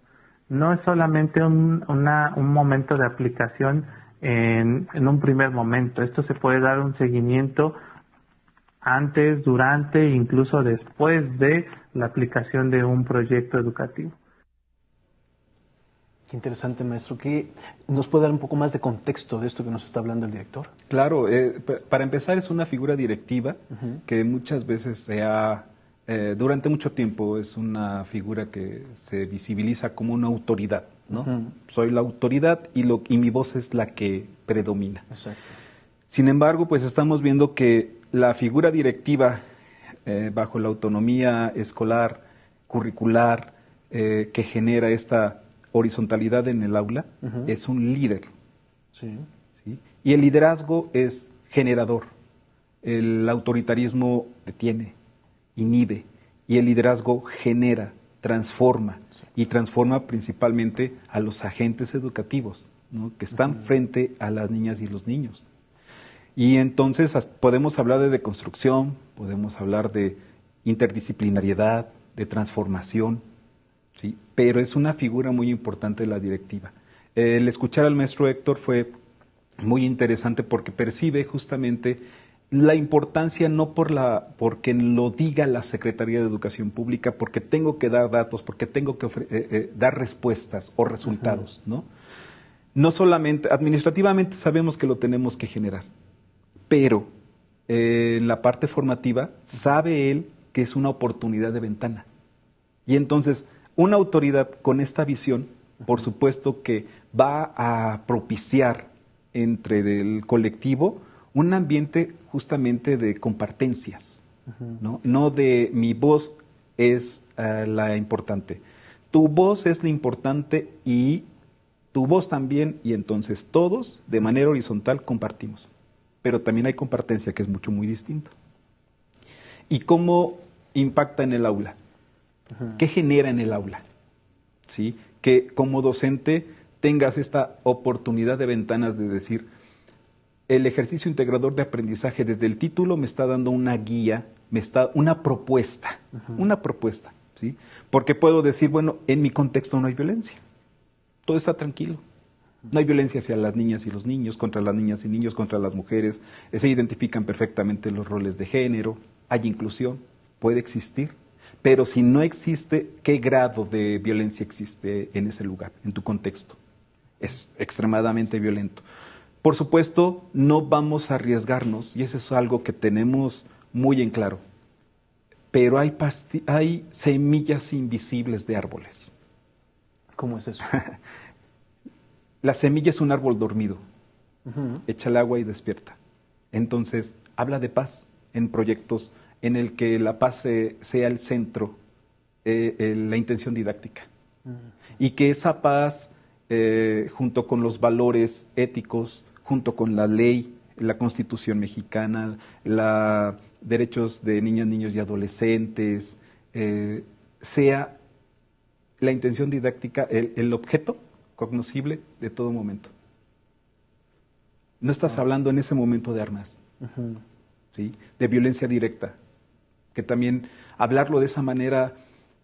No es solamente un momento de aplicación en un primer momento. Esto se puede dar un seguimiento antes, durante e incluso después de la aplicación de un proyecto educativo. Qué interesante, maestro. ¿Qué nos puede dar un poco más de contexto de esto que nos está hablando el director? Claro, para empezar es una figura directiva que muchas veces durante mucho tiempo es una figura que se visibiliza como una autoridad, ¿no? Soy la autoridad y mi voz es la que predomina. Exacto. Sin embargo, pues estamos viendo que la figura directiva bajo la autonomía escolar, curricular, que genera esta horizontalidad en el aula, es un líder. Sí. ¿Sí? Y el liderazgo es generador. El autoritarismo detiene, inhibe, y el liderazgo genera, transforma, y transforma principalmente a los agentes educativos, ¿no? Que están frente a las niñas y los niños. Y entonces podemos hablar de deconstrucción, podemos hablar de interdisciplinariedad, de transformación, ¿sí? Pero es una figura muy importante de la directiva. El escuchar al maestro Héctor fue muy interesante porque percibe justamente la importancia no porque lo diga la Secretaría de Educación Pública, porque tengo que dar datos, porque tengo que dar respuestas o resultados, ¿no? No solamente, administrativamente sabemos que lo tenemos que generar, pero en la parte formativa sabe él que es una oportunidad de ventana. Y entonces, una autoridad con esta visión, por supuesto que va a propiciar entre el colectivo un ambiente justamente de compartencias, ¿no? No de mi voz es la importante. Tu voz es la importante y tu voz también, y entonces todos de manera horizontal compartimos. Pero también hay compartencia que es muy distinto. ¿Y cómo impacta en el aula? ¿Qué genera en el aula? ¿Sí? Que como docente tengas esta oportunidad de ventanas de decir, el ejercicio integrador de aprendizaje desde el título me está dando una guía, una propuesta, ¿sí? Porque puedo decir, bueno, en mi contexto no hay violencia, todo está tranquilo. No hay violencia hacia las niñas y los niños, contra las niñas y niños, contra las mujeres, se identifican perfectamente los roles de género, hay inclusión, puede existir. Pero si no existe, ¿qué grado de violencia existe en ese lugar, en tu contexto? Es extremadamente violento. Por supuesto, no vamos a arriesgarnos, y eso es algo que tenemos muy en claro, pero hay semillas invisibles de árboles. ¿Cómo es eso? La semilla es un árbol dormido, échale agua y despierta. Entonces, habla de paz en proyectos en el que la paz sea el centro, la intención didáctica. Y que esa paz, junto con los valores éticos, junto con la ley, la Constitución mexicana, los derechos de niñas, niños y adolescentes, sea la intención didáctica el objeto cognoscible de todo momento. No estás hablando en ese momento de armas, ¿sí? De violencia directa, que también hablarlo de esa manera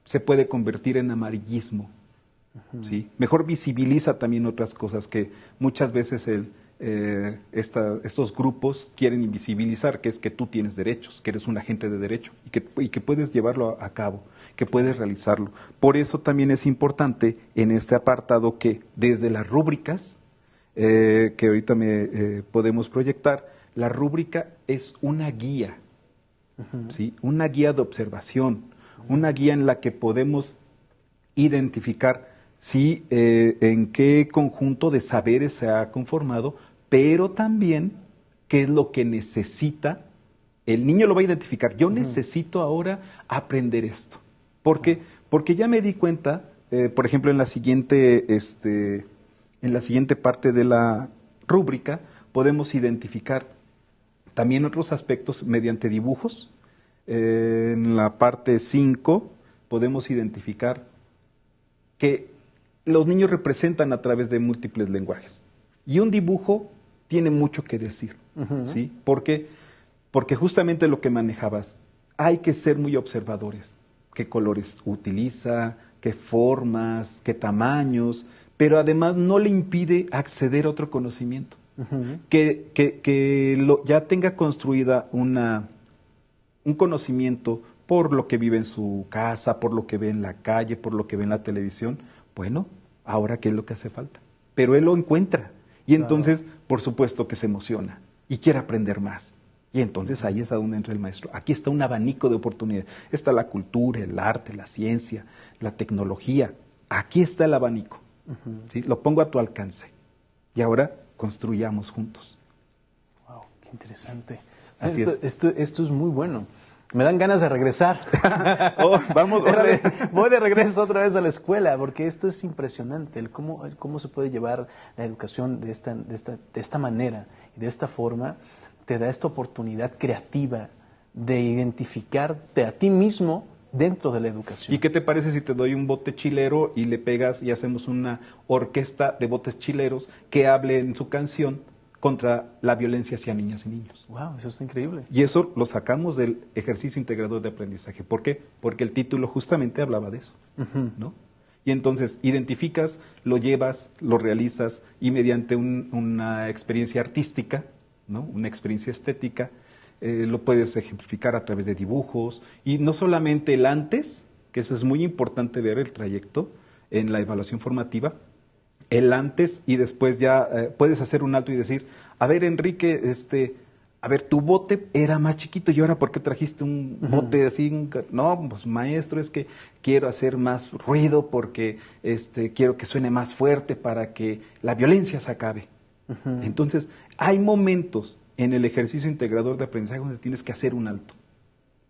se puede convertir en amarillismo, ¿sí? Mejor visibiliza también otras cosas que muchas veces estos grupos quieren invisibilizar, que es que tú tienes derechos, que eres un agente de derecho y que puedes llevarlo a cabo, que puedes realizarlo. Por eso también es importante en este apartado que desde las rúbricas, que ahorita podemos proyectar, la rúbrica es una guía, ¿sí? Una guía de observación, una guía en la que podemos identificar sí, en qué conjunto de saberes se ha conformado, pero también qué es lo que necesita. El niño lo va a identificar. Yo necesito ahora aprender esto. ¿Por qué? Porque ya me di cuenta, por ejemplo, en la siguiente parte de la rúbrica, podemos identificar también otros aspectos mediante dibujos. En la parte 5 podemos identificar que los niños representan a través de múltiples lenguajes. Y un dibujo tiene mucho que decir, ¿sí? ¿Por qué? porque justamente lo que manejabas, hay que ser muy observadores. ¿Qué colores utiliza? ¿Qué formas? ¿Qué tamaños? Pero además no le impide acceder a otro conocimiento. Que ya tenga construida un conocimiento por lo que vive en su casa, por lo que ve en la calle, por lo que ve en la televisión. Bueno, ahora ¿qué es lo que hace falta? Pero él lo encuentra y entonces, por supuesto que se emociona y quiere aprender más. Y entonces ahí es a donde entra el maestro. Aquí está un abanico de oportunidades. Está la cultura, el arte, la ciencia, la tecnología. Aquí está el abanico. ¿Sí? Lo pongo a tu alcance. Y ahora construyamos juntos. Wow, qué interesante. Así Esto es muy bueno. Me dan ganas de regresar. Vamos, voy de regreso otra vez a la escuela, porque esto es impresionante, el cómo se puede llevar la educación de esta manera y de esta forma. Te da esta oportunidad creativa de identificarte a ti mismo dentro de la educación. ¿Y qué te parece si te doy un bote chilero y le pegas y hacemos una orquesta de botes chileros que hable en su canción contra la violencia hacia niñas y niños? Wow, eso está increíble. Y eso lo sacamos del ejercicio integrador de aprendizaje. ¿Por qué? Porque el título justamente hablaba de eso, ¿no? Y entonces identificas, lo llevas, lo realizas y mediante una experiencia artística, ¿no? Una experiencia estética, lo puedes ejemplificar a través de dibujos y no solamente el antes, que eso es muy importante ver el trayecto en la evaluación formativa, el antes y después ya puedes hacer un alto y decir, a ver Enrique, a ver, tu bote era más chiquito y ahora ¿por qué trajiste un bote así? No, pues maestro, es que quiero hacer más ruido porque quiero que suene más fuerte para que la violencia se acabe. Entonces, hay momentos en el ejercicio integrador de aprendizaje donde tienes que hacer un alto.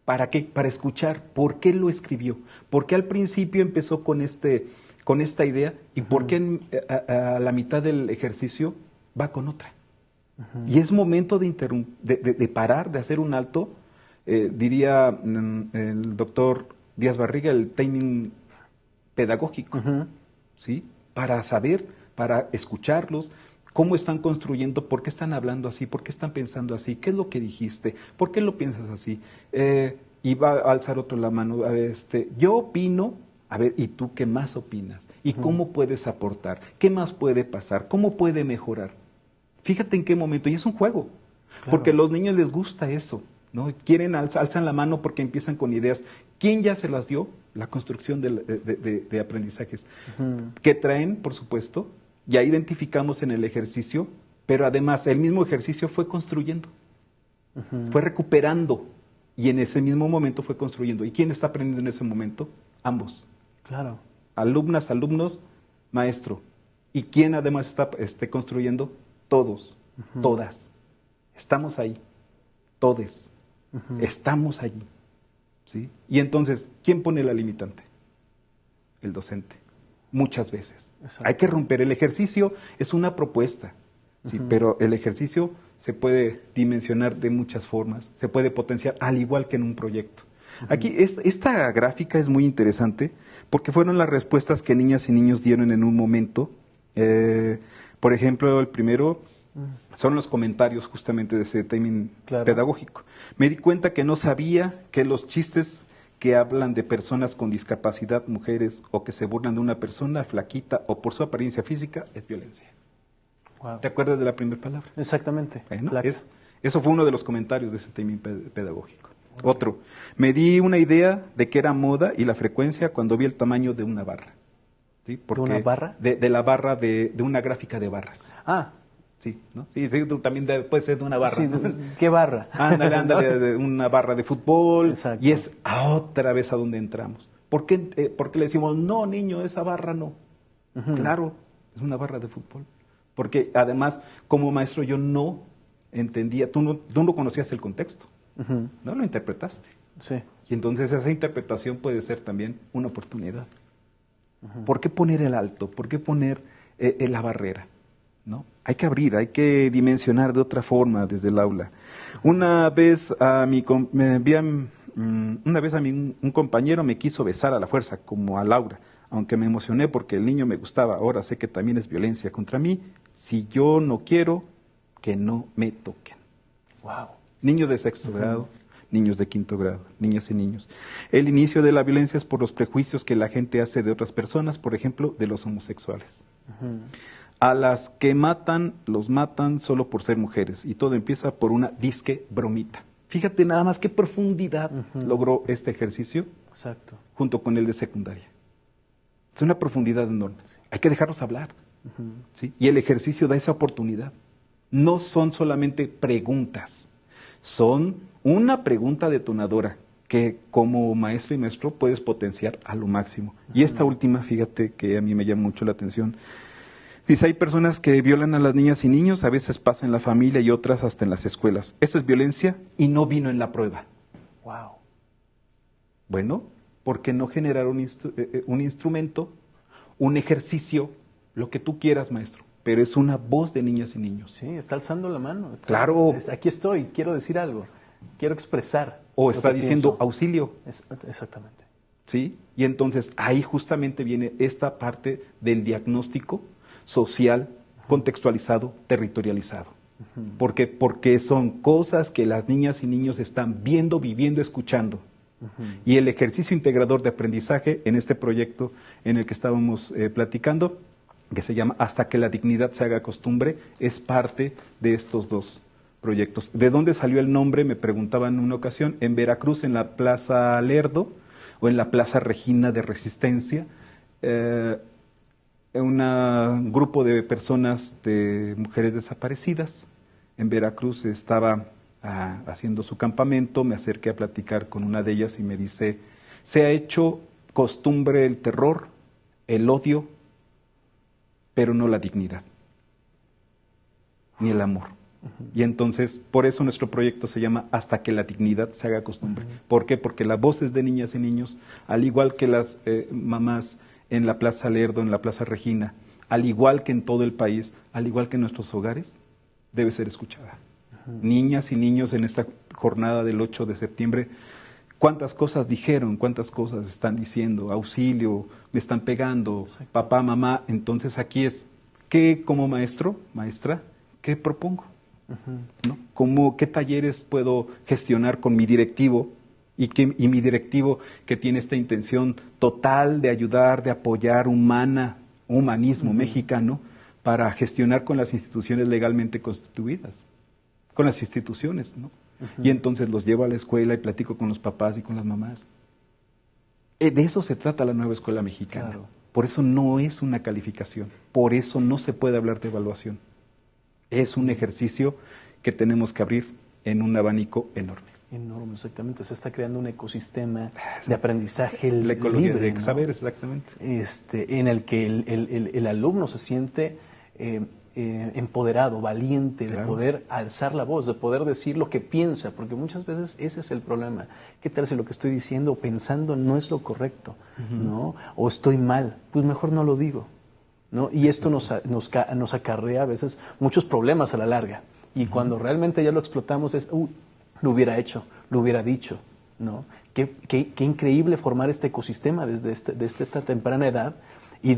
¿Para qué? Para escuchar por qué lo escribió, por qué al principio empezó con esta idea y por qué a la mitad del ejercicio va con otra. Y es momento de parar, de hacer un alto, diría el doctor Díaz Barriga, el timing pedagógico, ¿sí? Para saber, para escucharlos, cómo están construyendo, por qué están hablando así, por qué están pensando así, qué es lo que dijiste, por qué lo piensas así. Y va a alzar otro la mano, a ver, yo opino, a ver, ¿y tú qué más opinas? ¿Y cómo puedes aportar? ¿Qué más puede pasar? ¿Cómo puede mejorar? Fíjate en qué momento, y es un juego, porque a los niños les gusta eso, ¿no? Quieren, alzan la mano porque empiezan con ideas. ¿Quién ya se las dio? La construcción de aprendizajes, que traen, por supuesto, ya identificamos en el ejercicio, pero además el mismo ejercicio fue construyendo, fue recuperando, y en ese mismo momento fue construyendo. ¿Y quién está aprendiendo en ese momento? Ambos. Claro. Alumnas, alumnos, maestro. ¿Y quién además está construyendo? Todos, todas. Estamos ahí, todes, estamos allí. ¿Sí? Y entonces, ¿quién pone la limitante? El docente, muchas veces. Exacto. Hay que romper. El ejercicio es una propuesta, ¿sí? Pero el ejercicio se puede dimensionar de muchas formas, se puede potenciar, al igual que en un proyecto. Aquí, esta gráfica es muy interesante porque fueron las respuestas que niñas y niños dieron en un momento. Por ejemplo, el primero son los comentarios justamente de ese timing pedagógico. Me di cuenta que no sabía que los chistes que hablan de personas con discapacidad, mujeres, o que se burlan de una persona flaquita o por su apariencia física, es violencia. Wow. ¿Te acuerdas de la primera palabra? Exactamente. Bueno, eso fue uno de los comentarios de ese timing pedagógico. Okay. Otro, me di una idea de qué era moda y la frecuencia cuando vi el tamaño de una barra. ¿Sí? Porque ¿De una barra? De la barra de una gráfica de barras. Ah. Sí, ¿no? Sí, también puede ser de una barra. Sí, ¿qué barra? Ándale, de una barra de fútbol. Exacto. Y es otra vez a donde entramos. ¿Por qué le decimos, no, niño, esa barra no? Claro, es una barra de fútbol. Porque además, como maestro, yo no entendía, tú no conocías el contexto. No lo interpretaste. Sí. Y entonces esa interpretación puede ser también una oportunidad. ¿Por qué poner el alto? ¿Por qué poner la barrera? ¿No? Hay que abrir, hay que dimensionar de otra forma desde el aula. Una vez a mí un compañero me quiso besar a la fuerza, como a Laura, aunque me emocioné porque el niño me gustaba. Ahora sé que también es violencia contra mí. Si yo no quiero, que no me toquen. Wow. Niños de sexto grado, niños de quinto grado, niñas y niños. El inicio de la violencia es por los prejuicios que la gente hace de otras personas, por ejemplo, de los homosexuales. A las que matan, los matan solo por ser mujeres. Y todo empieza por una disque bromita. Fíjate nada más qué profundidad logró este ejercicio. Exacto. Junto con el de secundaria. Es una profundidad enorme. Hay que dejarlos hablar. ¿Sí? Y el ejercicio da esa oportunidad. No son solamente preguntas, son una pregunta detonadora que como maestra y maestro puedes potenciar a lo máximo. Y esta última, fíjate que a mí me llama mucho la atención. Dice, hay personas que violan a las niñas y niños, a veces pasa en la familia y otras hasta en las escuelas. Eso es violencia y no vino en la prueba. Wow. Bueno, ¿por qué no generar un instrumento, un ejercicio, lo que tú quieras, maestro? Pero es una voz de niñas y niños. Sí, está alzando la mano. Claro. Aquí estoy, quiero decir algo, quiero expresar. O está diciendo auxilio. Exactamente. ¿Sí? Y entonces ahí justamente viene esta parte del diagnóstico social, contextualizado, territorializado. ¿Por qué? Porque son cosas que las niñas y niños están viendo, viviendo, escuchando. Y el ejercicio integrador de aprendizaje en este proyecto en el que estábamos platicando, que se llama Hasta que la dignidad se haga costumbre, es parte de estos dos proyectos. ¿De dónde salió el nombre? Me preguntaban en una ocasión. En Veracruz, en la Plaza Lerdo o en la Plaza Regina de Resistencia, un grupo de personas, de mujeres desaparecidas en Veracruz estaba haciendo su campamento. Me acerqué a platicar con una de ellas y me dice, se ha hecho costumbre el terror, el odio, pero no la dignidad, ni el amor. Y entonces, por eso nuestro proyecto se llama Hasta que la dignidad se haga costumbre. ¿Por qué? Porque las voces de niñas y niños, al igual que las mamás en la Plaza Lerdo, en la Plaza Regina, al igual que en todo el país, al igual que en nuestros hogares, debe ser escuchada. Niñas y niños en esta jornada del 8 de septiembre, ¿cuántas cosas dijeron? ¿Cuántas cosas están diciendo? Auxilio, me están pegando, papá, mamá. Entonces aquí es, ¿qué como maestro, maestra, qué propongo? ¿No? ¿Qué talleres puedo gestionar con mi directivo? Y mi directivo que tiene esta intención total de ayudar, de apoyar, humanismo mexicano, para gestionar con las instituciones legalmente constituidas, con las instituciones, ¿no? Y entonces los llevo a la escuela y platico con los papás y con las mamás. De eso se trata la nueva escuela mexicana. Claro. Por eso no es una calificación, por eso no se puede hablar de evaluación. Es un ejercicio que tenemos que abrir en un abanico enorme. Enorme, exactamente. Se está creando un ecosistema de aprendizaje libre, de saber, exactamente. En el que el alumno se siente empoderado, valiente, de poder alzar la voz, de poder decir lo que piensa, porque muchas veces ese es el problema. ¿Qué tal si lo que estoy diciendo o pensando no es lo correcto? ¿No? O estoy mal, pues mejor no lo digo, ¿no? Y esto nos acarrea a veces muchos problemas a la larga. Y cuando realmente ya lo explotamos es, lo hubiera hecho, lo hubiera dicho, ¿no? Qué increíble formar este ecosistema desde esta temprana edad y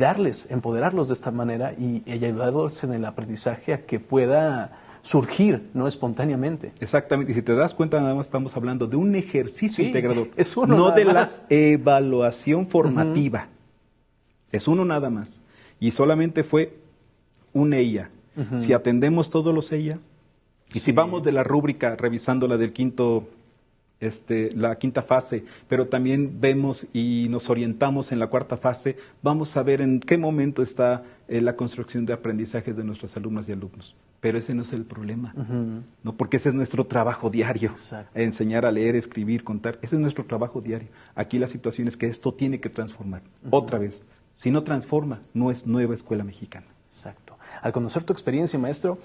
empoderarlos de esta manera y ayudarlos en el aprendizaje a que pueda surgir, ¿no? Espontáneamente. Exactamente, y si te das cuenta, nada más estamos hablando de un ejercicio integrador, es uno no de más. La evaluación formativa. Es uno nada más. Y solamente fue un EIA. Si atendemos todos los EIA, y si vamos de la rúbrica, revisando la del la quinta fase, pero también vemos y nos orientamos en la cuarta fase, vamos a ver en qué momento está la construcción de aprendizajes de nuestras alumnas y alumnos. Pero ese no es el problema, ¿no? Porque ese es nuestro trabajo diario. Enseñar a leer, escribir, contar, ese es nuestro trabajo diario. Aquí la situación es que esto tiene que transformar, otra vez. Si no transforma, no es nueva escuela mexicana. Exacto. Al conocer tu experiencia, maestro,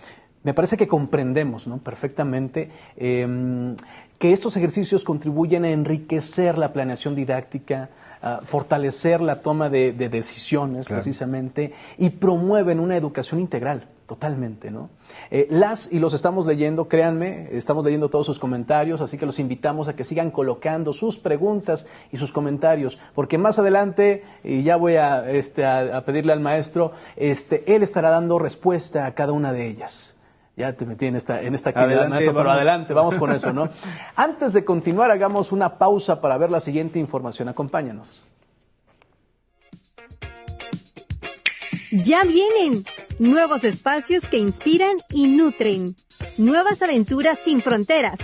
me parece que comprendemos, ¿no? Perfectamente que estos ejercicios contribuyen a enriquecer la planeación didáctica, a fortalecer la toma de decisiones, precisamente, y promueven una educación integral, totalmente, ¿no? Y los estamos leyendo, créanme, estamos leyendo todos sus comentarios, así que los invitamos a que sigan colocando sus preguntas y sus comentarios, porque más adelante, y ya voy a pedirle al maestro, él estará dando respuesta a cada una de ellas. Ya te metí en esta actividad, maestro, pero vamos. adelante, vamos con eso, ¿no? Antes de continuar, hagamos una pausa para ver la siguiente información. Acompáñanos. Ya vienen nuevos espacios que inspiran y nutren, nuevas aventuras sin fronteras,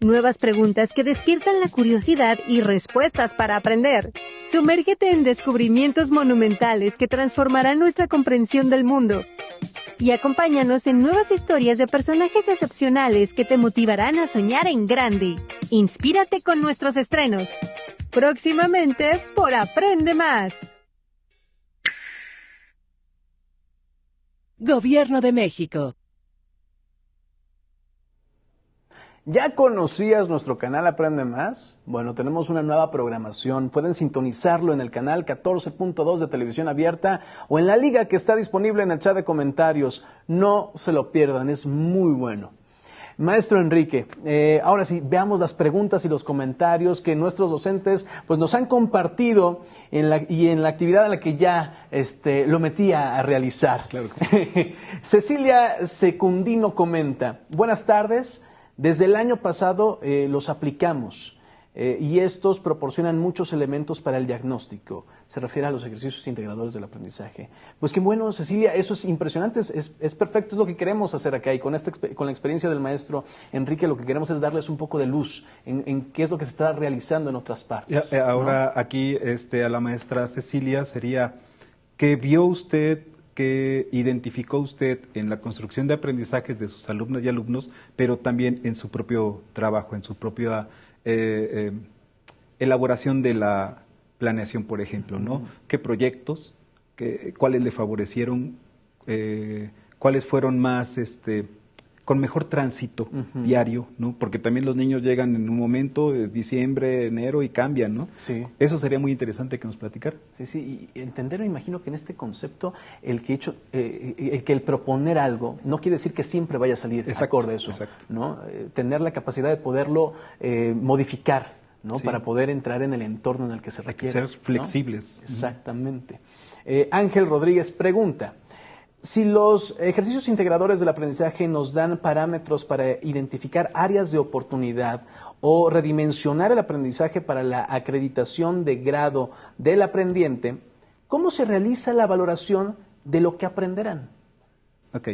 nuevas preguntas que despiertan la curiosidad y respuestas para aprender. Sumérgete en descubrimientos monumentales que transformarán nuestra comprensión del mundo. Y acompáñanos en nuevas historias de personajes excepcionales que te motivarán a soñar en grande. Inspírate con nuestros estrenos. Próximamente por Aprende Más. Gobierno de México. ¿Ya conocías nuestro canal Aprende Más? Bueno, tenemos una nueva programación. Pueden sintonizarlo en el canal 14.2 de Televisión Abierta o en la liga que está disponible en el chat de comentarios. No se lo pierdan, es muy bueno. Maestro Enrique, ahora sí, veamos las preguntas y los comentarios que nuestros docentes pues, nos han compartido en la actividad en la que ya lo metía a realizar. Claro que sí. Cecilia Secundino comenta, buenas tardes. Desde el año pasado los aplicamos y estos proporcionan muchos elementos para el diagnóstico. Se refiere a los ejercicios integradores del aprendizaje. Pues qué bueno, Cecilia, eso es impresionante, es perfecto, es lo que queremos hacer acá y con la experiencia del maestro Enrique lo que queremos es darles un poco de luz en qué es lo que se está realizando en otras partes. Ahora ¿no? Aquí a la maestra Cecilia sería, ¿qué vio usted? ¿Qué identificó usted en la construcción de aprendizajes de sus alumnas y alumnos, pero también en su propio trabajo, en su propia elaboración de la planeación, por ejemplo, ¿no? ¿Qué proyectos, cuáles le favorecieron, cuáles fueron más, con mejor tránsito diario, ¿no? Porque también los niños llegan en un momento, es diciembre, enero y cambian, ¿no? Sí. Eso sería muy interesante que nos platicara. Sí, y entender, me imagino que en este concepto, el que proponer algo no quiere decir que siempre vaya a salir acorde a eso, exacto. ¿no? Tener la capacidad de poderlo modificar, ¿no? Sí. Para poder entrar en el entorno en el que se requiere. Hay que ser flexibles. ¿No? Exactamente. Ángel Rodríguez pregunta, si los ejercicios integradores del aprendizaje nos dan parámetros para identificar áreas de oportunidad o redimensionar el aprendizaje para la acreditación de grado del aprendiente, ¿cómo se realiza la valoración de lo que aprenderán? Ok.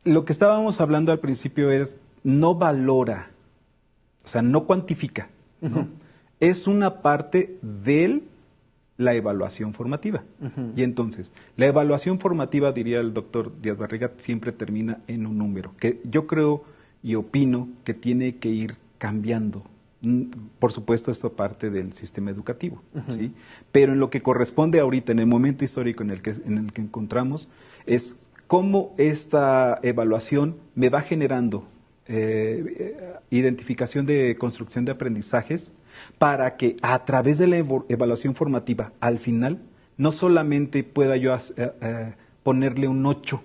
Lo que estábamos hablando al principio es, no valora, o sea, no cuantifica, ¿no? Es una parte de la evaluación formativa. Y entonces, la evaluación formativa, diría el doctor Díaz Barriga, siempre termina en un número, que yo creo y opino que tiene que ir cambiando. Por supuesto, esto parte del sistema educativo, ¿sí? Pero en lo que corresponde ahorita, en el momento histórico en el que encontramos, es cómo esta evaluación me va generando identificación de construcción de aprendizajes para que a través de la evaluación formativa, al final, no solamente pueda yo ponerle un 8,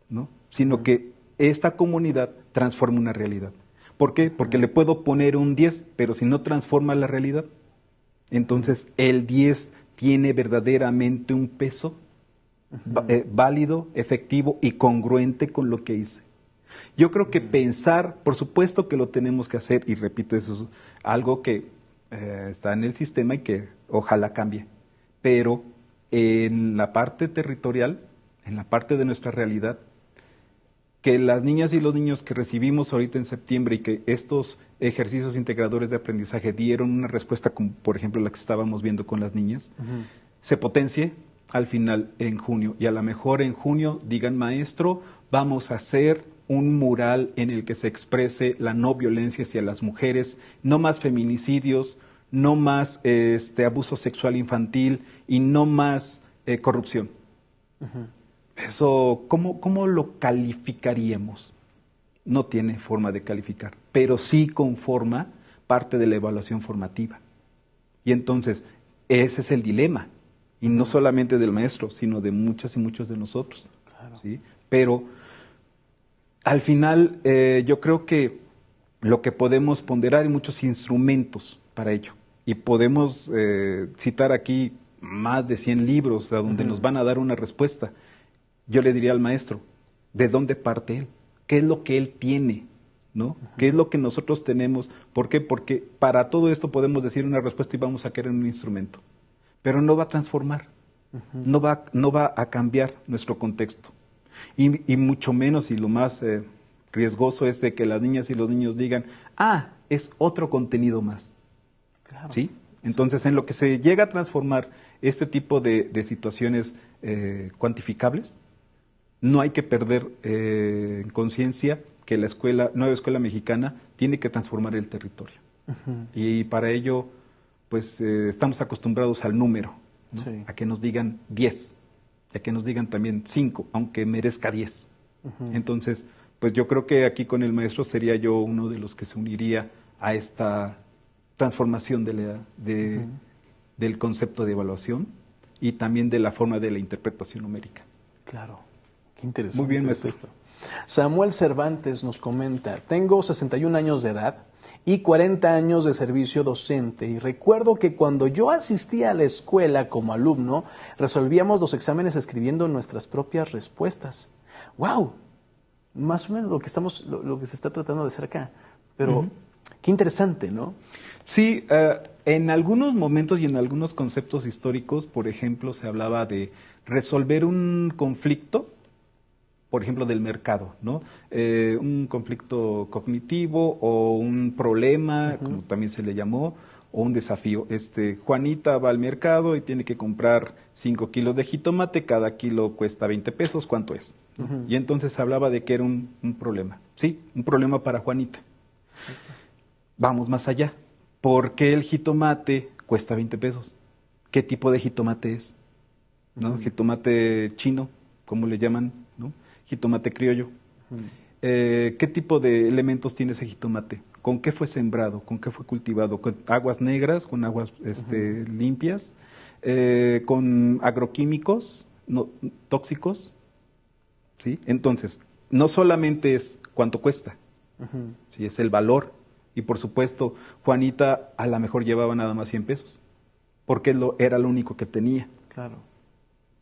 ¿no? Sino que esta comunidad transforme una realidad. ¿Por qué? Porque le puedo poner un 10, pero si no transforma la realidad, entonces el 10 tiene verdaderamente un peso válido, efectivo y congruente con lo que hice. Yo creo que pensar, por supuesto que lo tenemos que hacer, y repito, eso es algo que está en el sistema y que ojalá cambie, pero en la parte territorial, en la parte de nuestra realidad, que las niñas y los niños que recibimos ahorita en septiembre y que estos ejercicios integradores de aprendizaje dieron una respuesta como por ejemplo la que estábamos viendo con las niñas, se potencie al final en junio, y a lo mejor en junio digan, maestro, vamos a hacer un mural en el que se exprese la no violencia hacia las mujeres, no más feminicidios, no más abuso sexual infantil y no más corrupción. Eso, ¿cómo lo calificaríamos? No tiene forma de calificar, pero sí conforma parte de la evaluación formativa. Y entonces, ese es el dilema, y no solamente del maestro, sino de muchas y muchos de nosotros. Claro. ¿Sí? Pero al final, yo creo que lo que podemos ponderar, hay muchos instrumentos para ello. Y podemos citar aquí más de 100 libros a donde nos van a dar una respuesta. Yo le diría al maestro, de dónde parte él, qué es lo que él tiene, ¿no? ¿Qué es lo que nosotros tenemos? ¿Por qué? Porque para todo esto podemos decir una respuesta y vamos a querer un instrumento, pero no va a transformar, no va a cambiar nuestro contexto. Y mucho menos, y lo más riesgoso es de que las niñas y los niños digan, es otro contenido más. Claro. ¿Sí? Entonces, en lo que se llega a transformar este tipo de situaciones cuantificables, no hay que perder en conciencia que la nueva escuela mexicana tiene que transformar el territorio. Y para ello, pues estamos acostumbrados al número, ¿no? Sí. A que nos digan 10, a que nos digan también 5, aunque merezca 10. Entonces, pues yo creo que aquí con el maestro sería yo uno de los que se uniría a esta transformación del concepto de evaluación y también de la forma de la interpretación numérica. Claro, qué interesante. Muy bien, es maestro. esto. Samuel Cervantes nos comenta, tengo 61 años de edad y 40 años de servicio docente y recuerdo que cuando yo asistía a la escuela como alumno, resolvíamos los exámenes escribiendo nuestras propias respuestas. ¡Wow! Más o menos lo que se está tratando de hacer acá, pero qué interesante, ¿no? Sí, en algunos momentos y en algunos conceptos históricos, por ejemplo, se hablaba de resolver un conflicto, por ejemplo, del mercado, ¿no? Un conflicto cognitivo o un problema, como también se le llamó, o un desafío. Juanita va al mercado y tiene que comprar 5 kilos de jitomate, cada kilo cuesta 20 pesos, ¿cuánto es? Y entonces se hablaba de que era un problema. Sí, un problema para Juanita. Vamos más allá. ¿Por qué el jitomate cuesta 20 pesos? ¿Qué tipo de jitomate es? ¿No? Jitomate chino, ¿cómo le llaman? ¿No? Jitomate criollo. ¿Qué tipo de elementos tiene ese jitomate? ¿Con qué fue sembrado? ¿Con qué fue cultivado? ¿Con aguas negras? ¿Con aguas limpias? ¿Con agroquímicos tóxicos? ¿Sí? Entonces, no solamente es cuánto cuesta, ¿sí? Es el valor. Y por supuesto, Juanita a lo mejor llevaba nada más 100 pesos, porque era lo único que tenía. Claro.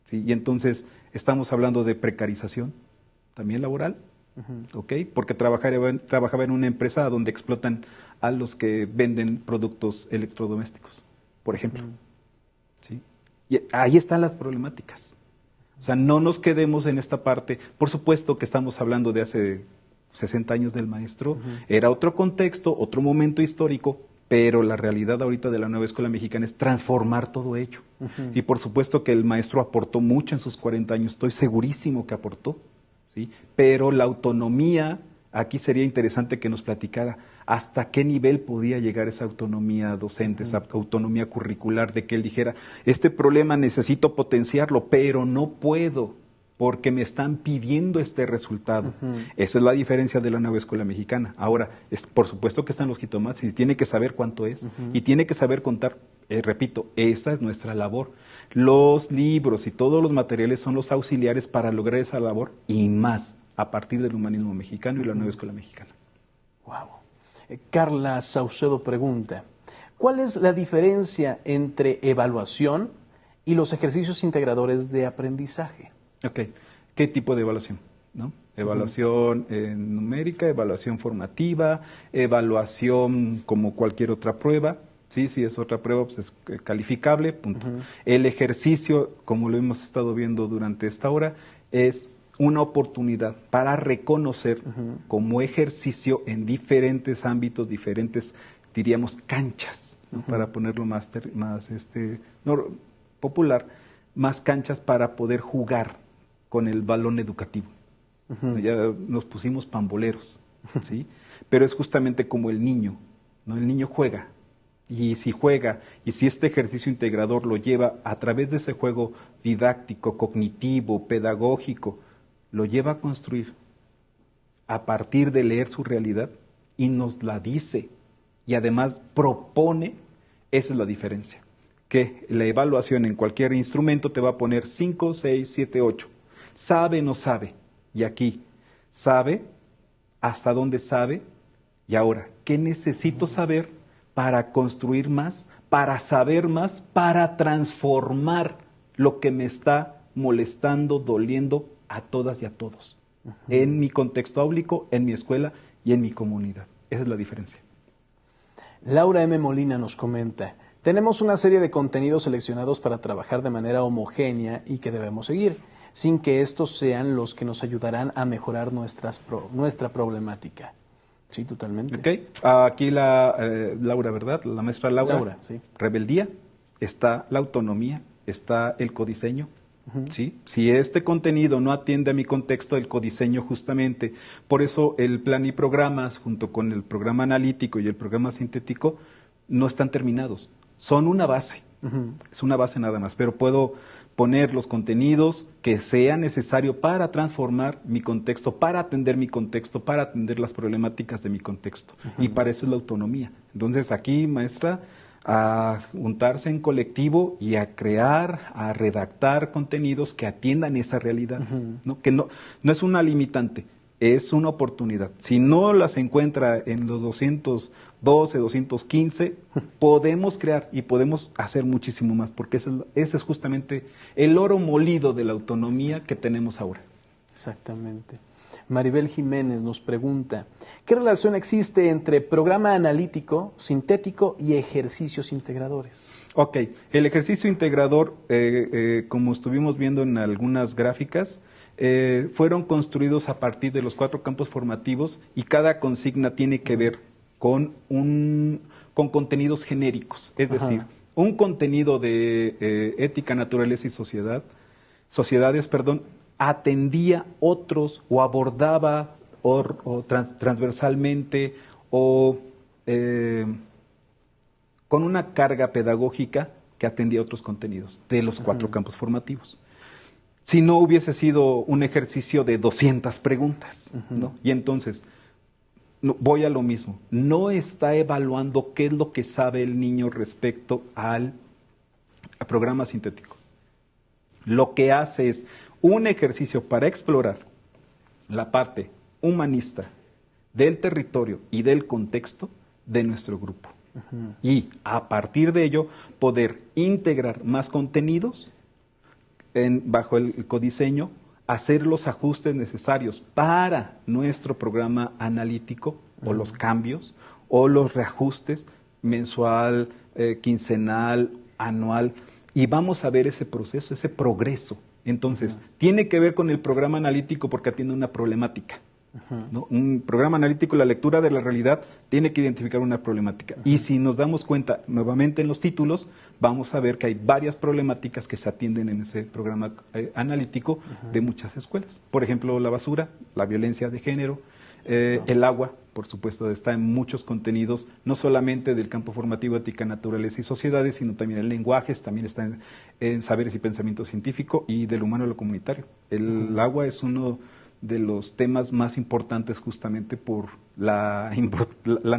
¿Sí? Y entonces estamos hablando de precarización, también laboral, ¿ok? Porque trabajaba en una empresa donde explotan a los que venden productos electrodomésticos, por ejemplo. ¿Sí? Y ahí están las problemáticas. O sea, no nos quedemos en esta parte. Por supuesto que estamos hablando de hace 60 años del maestro, era otro contexto, otro momento histórico, pero la realidad ahorita de la nueva escuela mexicana es transformar todo ello. Y por supuesto que el maestro aportó mucho en sus 40 años, estoy segurísimo que aportó, ¿sí? Pero la autonomía, aquí sería interesante que nos platicara hasta qué nivel podía llegar esa autonomía docente, esa autonomía curricular, de que él dijera, este problema necesito potenciarlo, pero no puedo, porque me están pidiendo este resultado. Esa es la diferencia de la nueva escuela mexicana. Ahora, por supuesto que están los jitomates y tiene que saber cuánto es y tiene que saber contar. Repito, esa es nuestra labor. Los libros y todos los materiales son los auxiliares para lograr esa labor y más a partir del humanismo mexicano y la nueva escuela mexicana. Wow. Carla Saucedo pregunta, ¿cuál es la diferencia entre evaluación y los ejercicios integradores de aprendizaje? Ok, ¿qué tipo de evaluación? ¿No? Evaluación numérica, evaluación formativa, evaluación como cualquier otra prueba. Sí, si es otra prueba, pues es calificable, punto. El ejercicio, como lo hemos estado viendo durante esta hora, es una oportunidad para reconocer como ejercicio en diferentes ámbitos, diferentes, diríamos, canchas, ¿no? Para ponerlo más popular, más canchas para poder jugar con el balón educativo. Ya nos pusimos pamboleros, ¿sí? Pero es justamente como el niño, ¿no? El niño juega, y si este ejercicio integrador lo lleva a través de ese juego didáctico, cognitivo, pedagógico, lo lleva a construir a partir de leer su realidad y nos la dice, y además propone, esa es la diferencia. Que la evaluación en cualquier instrumento te va a poner 5, 6, 7, 8. ¿Sabe o no sabe? Y aquí, ¿sabe? ¿Hasta dónde sabe? Y ahora, ¿qué necesito saber para construir más, para saber más, para transformar lo que me está molestando, doliendo a todas y a todos? en mi contexto áulico, en mi escuela y en mi comunidad. Esa es la diferencia. Laura M. Molina nos comenta, tenemos una serie de contenidos seleccionados para trabajar de manera homogénea y que debemos seguir, sin que estos sean los que nos ayudarán a mejorar nuestra problemática. Sí, totalmente. Okay. Aquí Laura, ¿verdad? La maestra Laura. Sí. Rebeldía, está la autonomía, está el codiseño. ¿Sí? Si este contenido no atiende a mi contexto, el codiseño justamente. Por eso el plan y programas, junto con el programa analítico y el programa sintético, no están terminados. Son una base. Es una base nada más, pero puedo poner los contenidos que sea necesario para transformar mi contexto, para atender mi contexto, para atender las problemáticas de mi contexto. Y para eso es la autonomía. Entonces aquí, maestra, a juntarse en colectivo y a crear, a redactar contenidos que atiendan esas realidades, ¿no? Que no es una limitante, es una oportunidad. Si no las encuentra en los 212, 215, podemos crear y podemos hacer muchísimo más, porque ese es justamente el oro molido de la autonomía que tenemos ahora. Exactamente. Maribel Jiménez nos pregunta, ¿qué relación existe entre programa analítico, sintético y ejercicios integradores? Ok, el ejercicio integrador, como estuvimos viendo en algunas gráficas, fueron construidos a partir de los 4 campos formativos y cada consigna tiene que ver con contenidos genéricos, es decir, un contenido de ética, naturaleza y sociedades, atendía otros o abordaba transversalmente o con una carga pedagógica que atendía otros contenidos de los 4 campos formativos. Si no hubiese sido un ejercicio de 200 preguntas, ¿no? Y entonces, voy a lo mismo, no está evaluando qué es lo que sabe el niño respecto al programa sintético. Lo que hace es un ejercicio para explorar la parte humanista del territorio y del contexto de nuestro grupo. Y a partir de ello poder integrar más contenidos bajo el codiseño, hacer los ajustes necesarios para nuestro programa analítico o los cambios o los reajustes mensual, quincenal, anual, y vamos a ver ese proceso, ese progreso. Entonces, tiene que ver con el programa analítico porque atiende una problemática. ¿No? Un programa analítico, la lectura de la realidad, tiene que identificar una problemática. Y si nos damos cuenta nuevamente en los títulos, vamos a ver que hay varias problemáticas que se atienden en ese programa analítico de muchas escuelas. Por ejemplo, la basura, la violencia de género, el agua, por supuesto, está en muchos contenidos, no solamente del campo formativo, ética, naturaleza y sociedades, sino también en lenguajes, también está en saberes y pensamiento científico y del humano a lo comunitario. El agua es uno de los temas más importantes justamente por la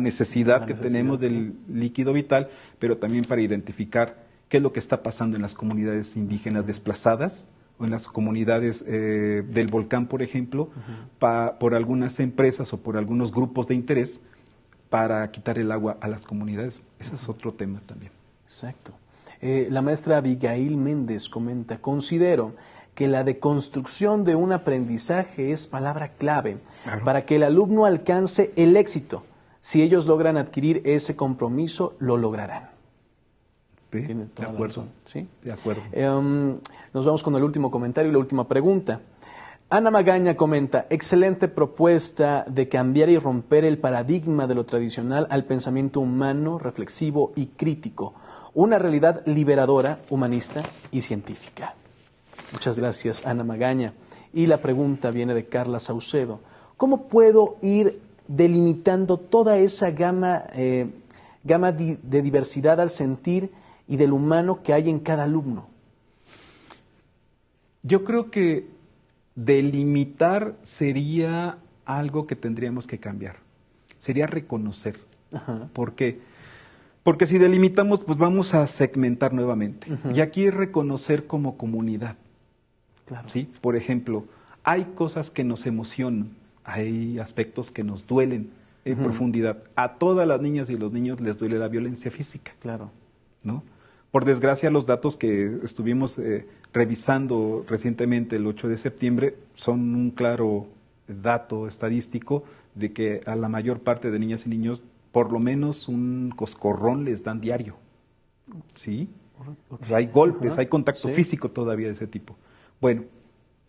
necesidad que tenemos del líquido vital, pero también para identificar qué es lo que está pasando en las comunidades indígenas desplazadas o en las comunidades del volcán, por ejemplo, por algunas empresas o por algunos grupos de interés para quitar el agua a las comunidades. Ese es otro tema también. Exacto. La maestra Abigail Méndez comenta, considero que la deconstrucción de un aprendizaje es palabra clave para que el alumno alcance el éxito. Si ellos logran adquirir ese compromiso, lo lograrán. Tiene toda la razón, ¿sí? De acuerdo. Nos vamos con el último comentario y la última pregunta. Ana Magaña comenta, excelente propuesta de cambiar y romper el paradigma de lo tradicional al pensamiento humano, reflexivo y crítico. Una realidad liberadora, humanista y científica. Muchas gracias, Ana Magaña. Y la pregunta viene de Carla Saucedo. ¿Cómo puedo ir delimitando toda esa gama de diversidad al sentir y del humano que hay en cada alumno? Yo creo que delimitar sería algo que tendríamos que cambiar. Sería reconocer. ¿Por qué? Porque si delimitamos, pues vamos a segmentar nuevamente. Y aquí es reconocer como comunidad. Claro. ¿Sí? Por ejemplo, hay cosas que nos emocionan, hay aspectos que nos duelen en profundidad. A todas las niñas y los niños les duele la violencia física. Claro. ¿No? Por desgracia, los datos que estuvimos revisando recientemente, el 8 de septiembre, son un claro dato estadístico de que a la mayor parte de niñas y niños por lo menos un coscorrón les dan diario. ¿Sí? Okay. Hay golpes, hay contacto físico todavía de ese tipo. Bueno,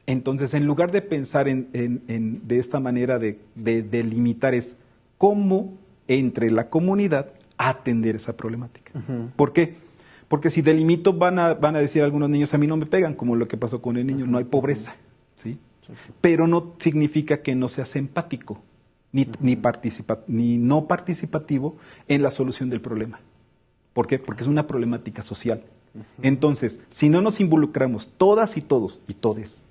entonces en lugar de pensar de esta manera de delimitar es cómo entre la comunidad atender esa problemática. ¿Por qué? Porque si delimito van a decir algunos niños, a mí no me pegan, como lo que pasó con el niño, no hay pobreza, ¿sí? Pero no significa que no seas empático, ni no participativo en la solución del problema. ¿Por qué? Porque es una problemática social. Entonces, si no nos involucramos todas y todos y todes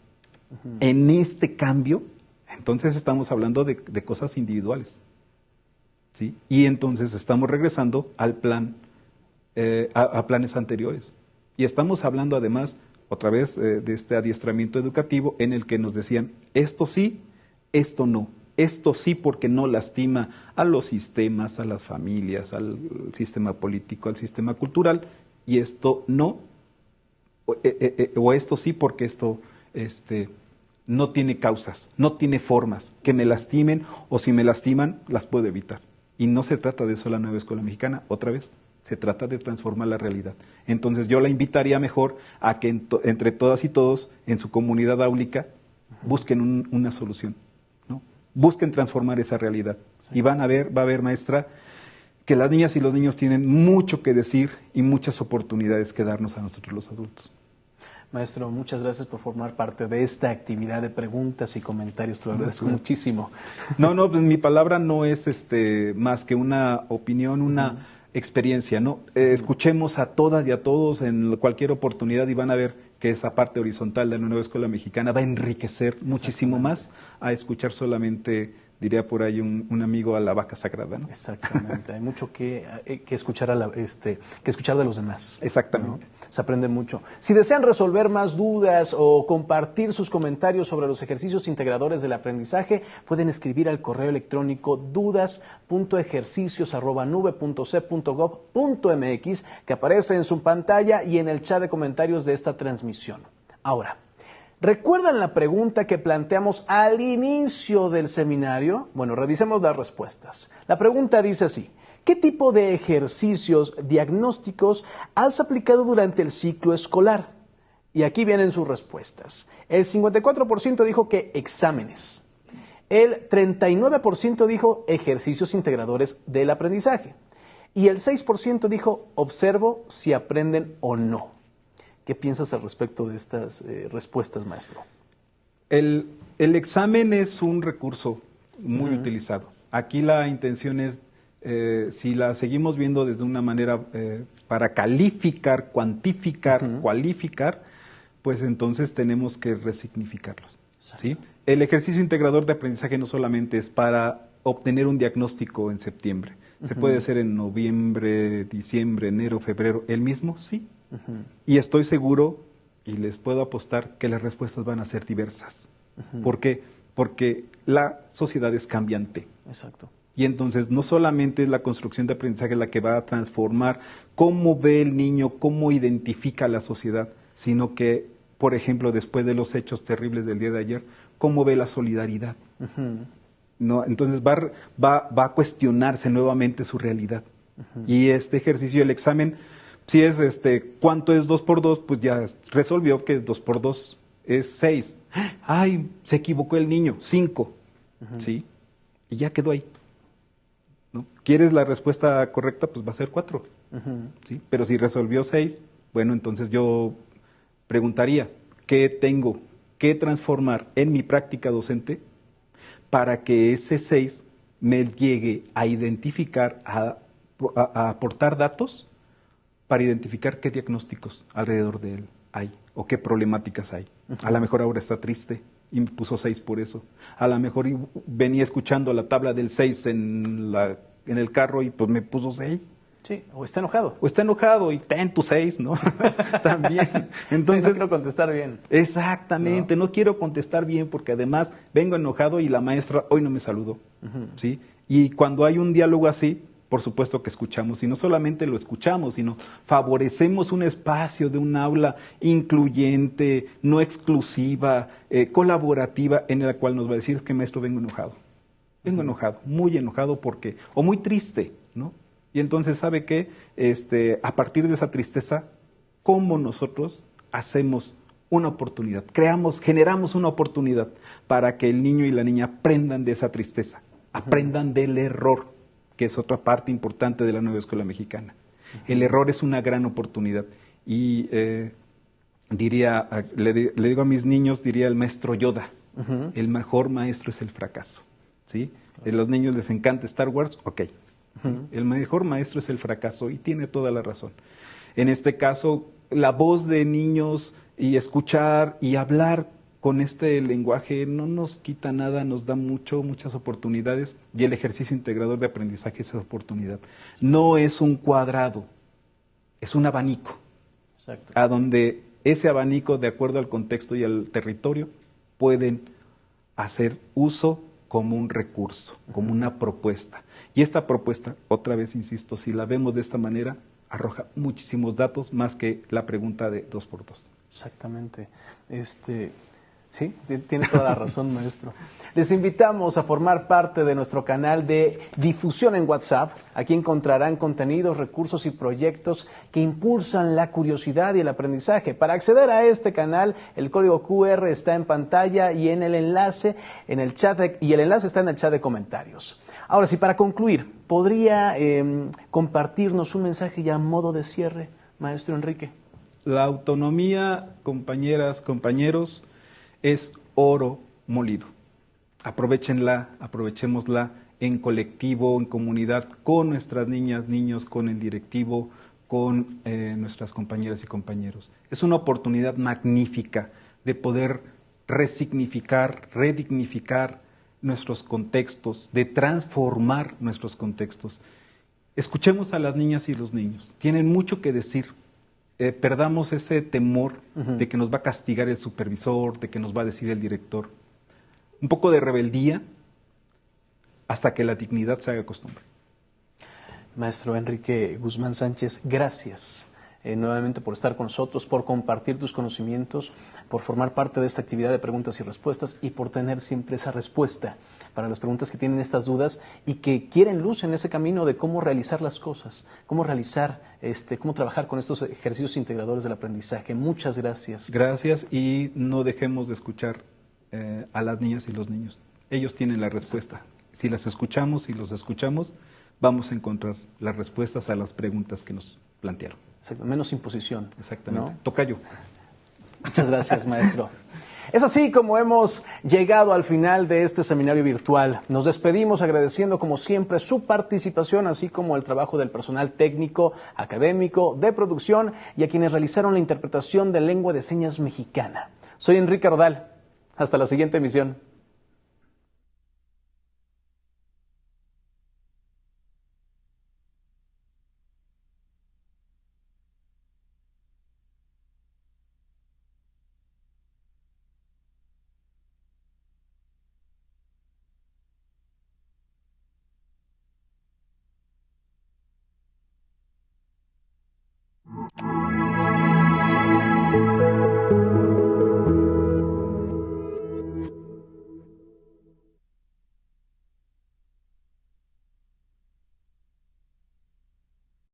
en este cambio, entonces estamos hablando de cosas individuales. ¿Sí? Y entonces estamos regresando al plan, a planes anteriores. Y estamos hablando además, otra vez, de este adiestramiento educativo en el que nos decían, esto sí, esto no. Esto sí porque no lastima a los sistemas, a las familias, al sistema político, al sistema cultural, y esto no, o esto sí porque esto no tiene causas, no tiene formas que me lastimen, o si me lastiman, las puedo evitar. Y no se trata de eso la nueva escuela mexicana, otra vez, se trata de transformar la realidad. Entonces yo la invitaría mejor a que entre todas y todos, en su comunidad áulica, busquen una solución. Busquen transformar esa realidad. Sí. Y va a ver, maestra, que las niñas y los niños tienen mucho que decir y muchas oportunidades que darnos a nosotros los adultos. Maestro, muchas gracias por formar parte de esta actividad de preguntas y comentarios. Te lo agradezco muchísimo. No, pues mi palabra no es más que una opinión, una experiencia, ¿no? Escuchemos a todas y a todos en cualquier oportunidad y van a ver que esa parte horizontal de la nueva escuela mexicana va a enriquecer muchísimo más a escuchar solamente, diría por ahí un amigo, a la vaca sagrada, ¿no? Exactamente, hay mucho que escuchar que escuchar de los demás. Exactamente. ¿No? Se aprende mucho. Si desean resolver más dudas o compartir sus comentarios sobre los ejercicios integradores del aprendizaje, pueden escribir al correo electrónico dudas.ejercicios@nube.c.gov.mx que aparece en su pantalla y en el chat de comentarios de esta transmisión. Ahora, ¿recuerdan la pregunta que planteamos al inicio del seminario? Bueno, revisemos las respuestas. La pregunta dice así: ¿qué tipo de ejercicios diagnósticos has aplicado durante el ciclo escolar? Y aquí vienen sus respuestas. El 54% dijo que exámenes. El 39% dijo ejercicios integradores del aprendizaje. Y el 6% dijo observo si aprenden o no. ¿Qué piensas al respecto de estas respuestas, maestro? El examen es un recurso muy utilizado. Aquí la intención es, si la seguimos viendo desde una manera para calificar, cuantificar, cualificar, pues entonces tenemos que resignificarlos. ¿Sí? El ejercicio integrador de aprendizaje no solamente es para obtener un diagnóstico en septiembre. ¿Se puede hacer en noviembre, diciembre, enero, febrero? ¿El mismo? Sí. Y estoy seguro, y les puedo apostar, que las respuestas van a ser diversas. ¿Por qué? Porque la sociedad es cambiante. Exacto. Y entonces no solamente es la construcción de aprendizaje la que va a transformar cómo ve el niño, cómo identifica la sociedad, sino que, por ejemplo, después de los hechos terribles del día de ayer, cómo ve la solidaridad. ¿No? Entonces va a cuestionarse nuevamente su realidad. Y este ejercicio, el examen, si es ¿cuánto es 2 por 2? Pues ya resolvió que 2 por 2 es 6. ¡Ay! Se equivocó el niño, 5. ¿Sí? Y ya quedó ahí. ¿No? ¿Quieres la respuesta correcta? Pues va a ser 4. ¿Sí? Pero si resolvió 6, bueno, entonces yo preguntaría, ¿qué tengo que transformar en mi práctica docente para que ese 6 me llegue a identificar, a aportar datos para identificar qué diagnósticos alrededor de él hay o qué problemáticas hay? A lo mejor ahora está triste y me puso 6 por eso. A lo mejor venía escuchando la tabla del 6 en el carro y pues me puso 6. Sí, o está enojado. O está enojado y ten tu 6, ¿no? También. Entonces, sí, no quiero contestar bien. Exactamente, no quiero contestar bien porque además vengo enojado y la maestra hoy no me saludó. ¿Sí? Y cuando hay un diálogo así, por supuesto que escuchamos, y no solamente lo escuchamos, sino favorecemos un espacio de un aula incluyente, no exclusiva, colaborativa, en la cual nos va a decir que maestro, vengo enojado, muy enojado porque, o muy triste, ¿no? Y entonces, ¿sabe qué? A partir de esa tristeza, ¿cómo nosotros hacemos una oportunidad? Generamos una oportunidad para que el niño y la niña aprendan de esa tristeza, aprendan del error, que es otra parte importante de la nueva escuela mexicana. El error es una gran oportunidad. Y le digo a mis niños, diría el maestro Yoda, el mejor maestro es el fracaso. ¿Sí? A los niños les encanta Star Wars, ok. El mejor maestro es el fracaso, y tiene toda la razón. En este caso, la voz de niños y escuchar y hablar con este lenguaje no nos quita nada, nos da muchas oportunidades, y el ejercicio integrador de aprendizaje es esa oportunidad. No es un cuadrado, es un abanico. Exacto. A donde ese abanico, de acuerdo al contexto y al territorio, pueden hacer uso como un recurso, como una propuesta. Y esta propuesta, otra vez insisto, si la vemos de esta manera, arroja muchísimos datos más que la pregunta de 2x2. Exactamente. Sí, tiene toda la razón, maestro. Les invitamos a formar parte de nuestro canal de difusión en WhatsApp. Aquí encontrarán contenidos, recursos y proyectos que impulsan la curiosidad y el aprendizaje. Para acceder a este canal, el código QR está en pantalla y en el enlace en el chat y el enlace está en el chat de comentarios. Ahora sí, para concluir, ¿podría compartirnos un mensaje ya a modo de cierre, maestro Enrique? La autonomía, compañeras, compañeros, es oro molido. Aprovechenla, aprovechémosla en colectivo, en comunidad, con nuestras niñas, niños, con el directivo, con nuestras compañeras y compañeros. Es una oportunidad magnífica de poder resignificar, redignificar nuestros contextos, de transformar nuestros contextos. Escuchemos a las niñas y los niños. Tienen mucho que decir. Perdamos ese temor de que nos va a castigar el supervisor, de que nos va a decir el director. Un poco de rebeldía hasta que la dignidad se haga costumbre. Maestro Enrique Guzmán Sánchez, gracias nuevamente por estar con nosotros, por compartir tus conocimientos, por formar parte de esta actividad de preguntas y respuestas y por tener siempre esa respuesta para las preguntas que tienen estas dudas y que quieren luz en ese camino de cómo realizar las cosas, cómo trabajar con estos ejercicios integradores del aprendizaje. Muchas gracias. Gracias, y no dejemos de escuchar a las niñas y los niños. Ellos tienen la respuesta. Si las escuchamos y los escuchamos, vamos a encontrar las respuestas a las preguntas que nos plantearon. Exacto, menos imposición. Exactamente. ¿No? Tocayo. Muchas gracias, maestro. Es así como hemos llegado al final de este seminario virtual. Nos despedimos agradeciendo como siempre su participación, así como el trabajo del personal técnico, académico, de producción y a quienes realizaron la interpretación de lengua de señas mexicana. Soy Enrique Rodal. Hasta la siguiente emisión.